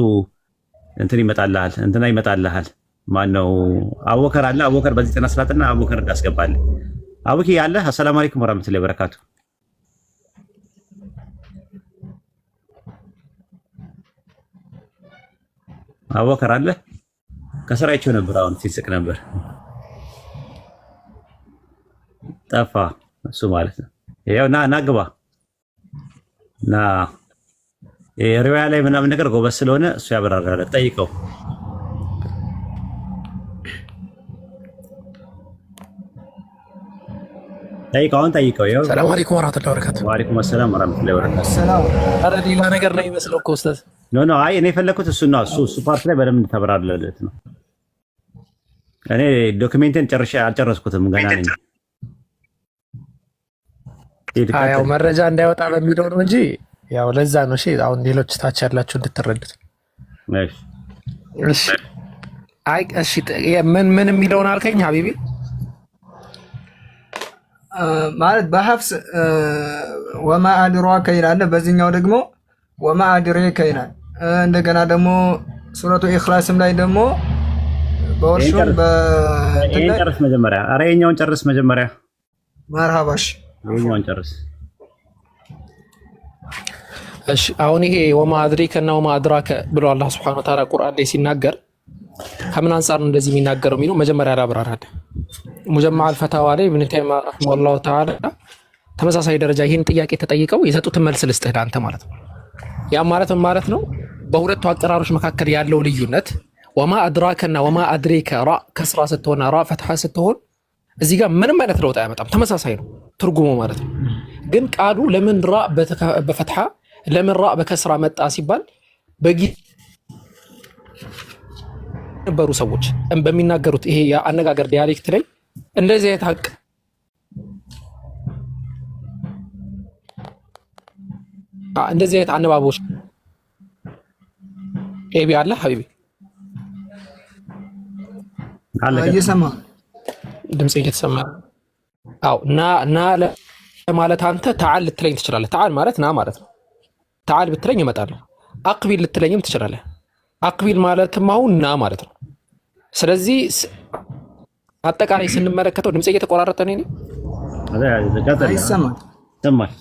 እንትን ይመጣልሃል እንትና ይመጣልሃል። ማነው አቡበከር አለ። አቡበከር በዚህ ጥና ስላትና አቡበከር እንዳስገባልህ አቡኪ ያለ። አሰላሙ አለይኩም ወራህመቱላሂ ወበረካቱ። አቡበከር አለ። ከስራቸው ነበር አሁን ሲስቅ ነበር ጠፋ እሱ ማለት ነው። ይሄው ና ግባ ና ሪዋያ ላይ ምናምን ነገር ጎበዝ ስለሆነ እሱ ያበራራል። ጠይቀው አሁን ጠይቀው። ይኸው ሰላም አለይኩም ወራህመቱላሂ ወበረካቱ። ወአለይኩም ሰላም ወራህመቱላሂ ወበረካቱ። ሰላም። ኧረ ሌላ ነገር ነው የሚመስለው እኮ ኡስታዝ። ኖ አይ እኔ የፈለኩት እሱ ነው። እሱ ፓርት ላይ በደንብ ተበራራለት ነው። እኔ ዶክሜንቴን አልጨረስኩትም ገና ነኝ። ያው መረጃ እንዳይወጣ በሚለው ነው እንጂ ያው ለዛ ነው። እሺ አሁን ሌሎች ታች ያላችሁ እንድትረዱት። እሺ አይ እሺ ምን የሚለውን አልከኝ ሀቢቢ? ማለት በሐፍስ ወማ አድራከ ይላል። በዚህኛው ደግሞ ወማ አድሬከ ይላል። እንደገና ደግሞ ሱረቱ ኢኽላስም ላይ ደግሞ በወርሹም ይሄን ጨርስ መጀመሪያ። ኧረ የኛውን ጨርስ መጀመሪያ። መርሃባሽ የኛውን ጨርስ። እሺ አሁን ይሄ ወማ አድሪከ እና ወማ አድራከ ብሎ አላህ ሱብሓነሁ ወተዓላ ቁርአን ላይ ሲናገር ከምን አንጻር ነው እንደዚህ የሚናገረው የሚለው መጀመሪያ ላብራራል። ሙጀመዕ አልፈታዋ ላይ ኢብኑ ተይሚያ ረሂመሁላሁ ተዓላ ተመሳሳይ ደረጃ ይህን ጥያቄ ተጠይቀው የሰጡትን መልስ ልስጥህ አንተ ማለት ነው። ያ ማለት ምን ማለት ነው? በሁለቱ አቀራሮች መካከል ያለው ልዩነት ወማ አድራከና ወማ አድሪከ ራ ከስራ ስትሆን ራ ፈትሐ ስትሆን እዚህ ጋር ምንም አይነት ለውጥ አያመጣም። ተመሳሳይ ነው ትርጉሙ ማለት ነው። ግን ቃሉ ለምን ራ በፈትሐ ለምን ራ በከስራ መጣ ሲባል በጊ ነበሩ ሰዎች በሚናገሩት ይሄ የአነጋገር ዲያሌክት ላይ እንደዚህ አይነት እንደዚህ አይነት አነባቦች ኤቢ አለ ሀቢቢ አለ እየሰማ ድምጽ እየተሰማ አው ና ለማለት አንተ ተዓል ልትለኝ ትችላለህ። ተዓል ማለት ና ማለት ነው። ተዓል ብትለኝ እመጣለሁ። አቅቢል ልትለኝም ትችላለህ። አቅቢል ማለትም አሁን ና ማለት ነው። ስለዚህ አጠቃላይ ስንመለከተው ድምጽ እየተቆራረጠ ነው። አይሰማም። ይሰማል።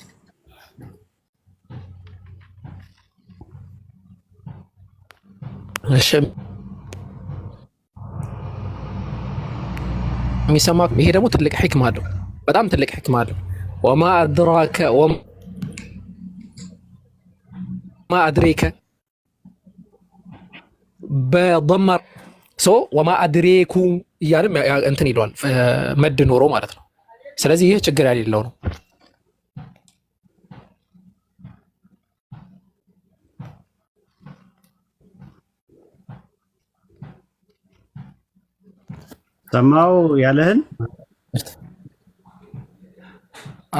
እሺ የሚሰማ ይሄ ደግሞ ትልቅ ሕክማ አለው። በጣም ትልቅ ሕክማ አለው። ወማ አድራከ ወማ አድሪከ በضم ወማ አድሬኩ እያለም እንትን ይለዋል መድ ኖሮ ማለት ነው። ስለዚህ ይህ ችግር ያሌለው ነው። ሰማው ያለህን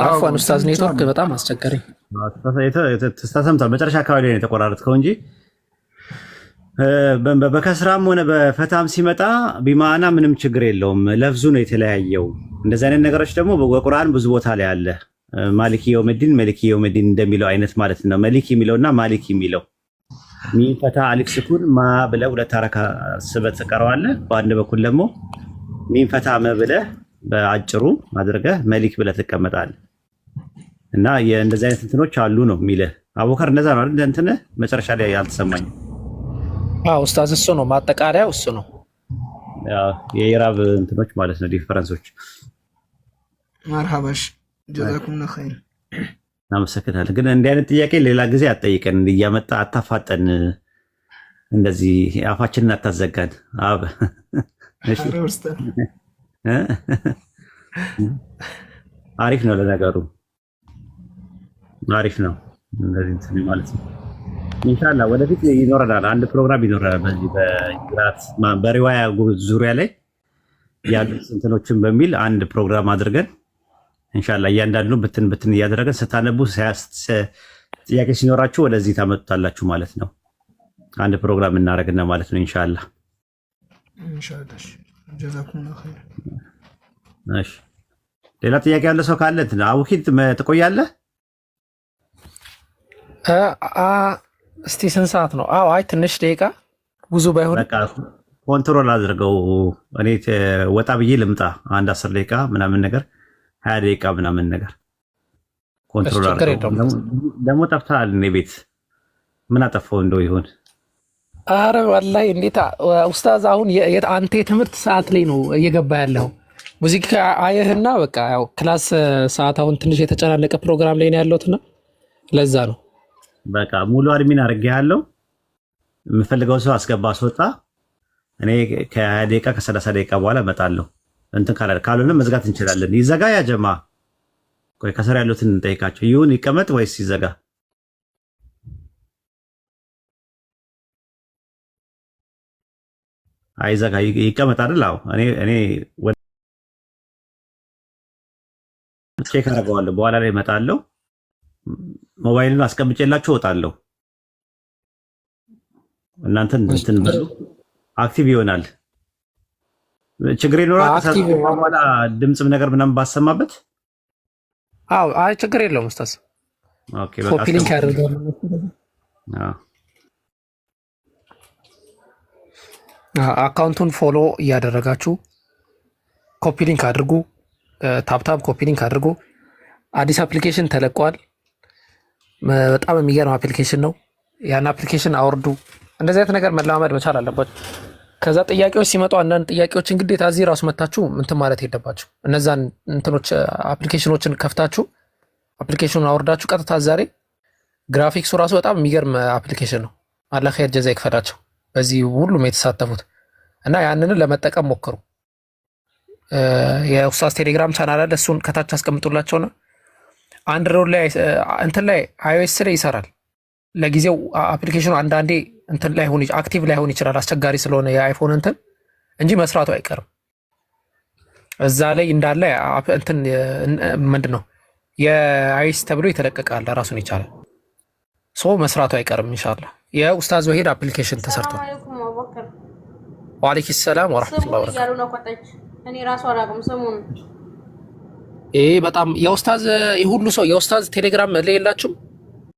አፍዋን ኡስታዝ ኔትወርክ በጣም አስቸጋሪ ተስተሰምቷል። መጨረሻ አካባቢ ላይ ነው የተቆራረጥከው እንጂ በከስራም ሆነ በፈታም ሲመጣ ቢማና ምንም ችግር የለውም። ለፍዙ ነው የተለያየው። እንደዚህ አይነት ነገሮች ደግሞ በቁርአን ብዙ ቦታ ላይ አለ። ማሊክ የውመዲን መሊክ የውመዲን እንደሚለው አይነት ማለት ነው። መሊክ የሚለውና ማሊክ የሚለው ሚን ፈታ አሊፍ ስኩን ማ ብለህ ሁለት አረካ ስበት ትቀረዋለህ። በአንድ በኩል ደግሞ ሚን ፈታ መብለህ በአጭሩ አድርገህ መሊክ ብለህ ትቀመጣለህ። እና የእንደዚህ አይነት እንትኖች አሉ ነው የሚልህ አቡከር። እንደዛ ነው አይደል? እንትን መጨረሻ ላይ አልተሰማኝም። ኡስታዝ እሱ ነው ማጠቃለያው፣ እሱ ነው የኢራብ እንትኖች ማለት ነው ዲፈረንሶች። መርሐባሽ ጀዛኩም ኸይር። እናመሰግናለን። ግን እንዲህ አይነት ጥያቄ ሌላ ጊዜ አትጠይቀን፣ እያመጣ አታፋጠን፣ እንደዚህ አፋችንን አታዘጋን። አብ እሺ፣ አሪፍ ነው ለነገሩ አሪፍ ነው። እንደዚህ እንትን ማለት ነው። ኢንሻአላህ ወደፊት ይኖረናል፣ አንድ ፕሮግራም ይኖረናል በዚህ በግራት በሪዋያ ዙሪያ ላይ ያሉት እንትኖችን በሚል አንድ ፕሮግራም አድርገን ኢንሻአላህ እያንዳንዱ ብትን እያደረገን ስታነቡ ጥያቄ ሲኖራችሁ ወደዚህ ታመጡታላችሁ ማለት ነው። አንድ ፕሮግራም እናደርግና ማለት ነው ኢንሻአላህ። ጀዛኩም ኸይር። እሺ ሌላ ጥያቄ ያለ ሰው ካለ አቡኪት ትቆያለህ? እስቲ ስንት ሰዓት ነው? አይ ትንሽ ደቂቃ ብዙ ባይሆን በቃ ኮንትሮል አድርገው። እኔ ወጣ ብዬ ልምጣ አንድ 10 ደቂቃ ምናምን ነገር 20 ደቂቃ ምናምን ነገር ኮንትሮል አድርገው። ደግሞ ጠፍተሃል። እኔ ቤት ምን አጠፋው እንደው ይሆን? አረ ወላሂ እንዴት ኡስታዝ፣ አሁን አንተ የትምህርት ሰዓት ላይ ነው እየገባ ያለው ሙዚቃ አየህና በቃ ያው ክላስ ሰዓት አሁን ትንሽ የተጨናነቀ ፕሮግራም ላይ ነው ያለሁትና ለዛ ነው። በቃ ሙሉ አድሚን አድርጌያለሁ። የምፈልገው ሰው አስገባ አስወጣ። እኔ ከ20 ደቂቃ ከ30 ደቂቃ በኋላ እመጣለሁ። እንትን ካልሆነ መዝጋት እንችላለን። ይዘጋ ያ ጀማ። ቆይ ከስራ ያሉትን እንጠይቃቸው። ይሁን ይቀመጥ ወይስ ይዘጋ? አይዘጋ ይቀመጥ አይደል? አዎ እኔ ቼክ አደርገዋለሁ። በኋላ ላይ እመጣለሁ። ሞባይልን አስቀምጬላችሁ እወጣለሁ። እናንተ እንትን በሉ። አክቲቭ ይሆናል። ችግር ይኖራል። በኋላ ድምጽም ነገር ምናምን ባሰማበት አዎ አይ ችግር የለውም ኡስታዝ። ኦኬ በቃ ኮፒ ሊንክ ያደርጋሉ። አካውንቱን ፎሎ እያደረጋችሁ ኮፒ ሊንክ አድርጉ። ታፕታፕ ኮፒ ሊንክ አድርጉ። አዲስ አፕሊኬሽን ተለቋል። በጣም የሚገርም አፕሊኬሽን ነው። ያን አፕሊኬሽን አውርዱ። እንደዚህ አይነት ነገር መለማመድ መቻል አለባችሁ። ከዛ ጥያቄዎች ሲመጡ አንዳንድ ጥያቄዎችን ግዴታ እዚህ ራሱ መታችሁ እንትን ማለት የለባችሁ። እነዛን እንትኖች አፕሊኬሽኖችን ከፍታችሁ አፕሊኬሽኑን አውርዳችሁ ቀጥታ ዛሬ ግራፊክሱ ራሱ በጣም የሚገርም አፕሊኬሽን ነው። አላህ ኸይር ጀዛ ይክፈላቸው በዚህ ሁሉም የተሳተፉት እና ያንን ለመጠቀም ሞክሩ። የኡስታዝ ቴሌግራም ቻናል አለ። እሱን ከታች አስቀምጡላቸውና አንድሮይድ ላይ እንትን ላይ iOS ላይ ይሰራል። ለጊዜው አፕሊኬሽኑ አንዳንዴ እንትን ላይ ሆነ አክቲቭ ላይ ሆነ ይችላል አስቸጋሪ ስለሆነ የአይፎን እንትን እንጂ መስራቱ አይቀርም። እዛ ላይ እንዳለ እንትን ምንድነው የአይስ ተብሎ የተለቀቀ አለ ራሱን ይቻላል። ሶ መስራቱ አይቀርም ኢንሻአላህ። የኡስታዝ ወሂድ አፕሊኬሽን ተሰርቷል። ወአለይኩም ሰላም ወራህመቱላሂ ወበረካቱ። እኔ ራሱ አላውቅም ስሙን። በጣም የኡስታዝ የሁሉ ሰው የኡስታዝ ቴሌግራም ላይ የላችሁም?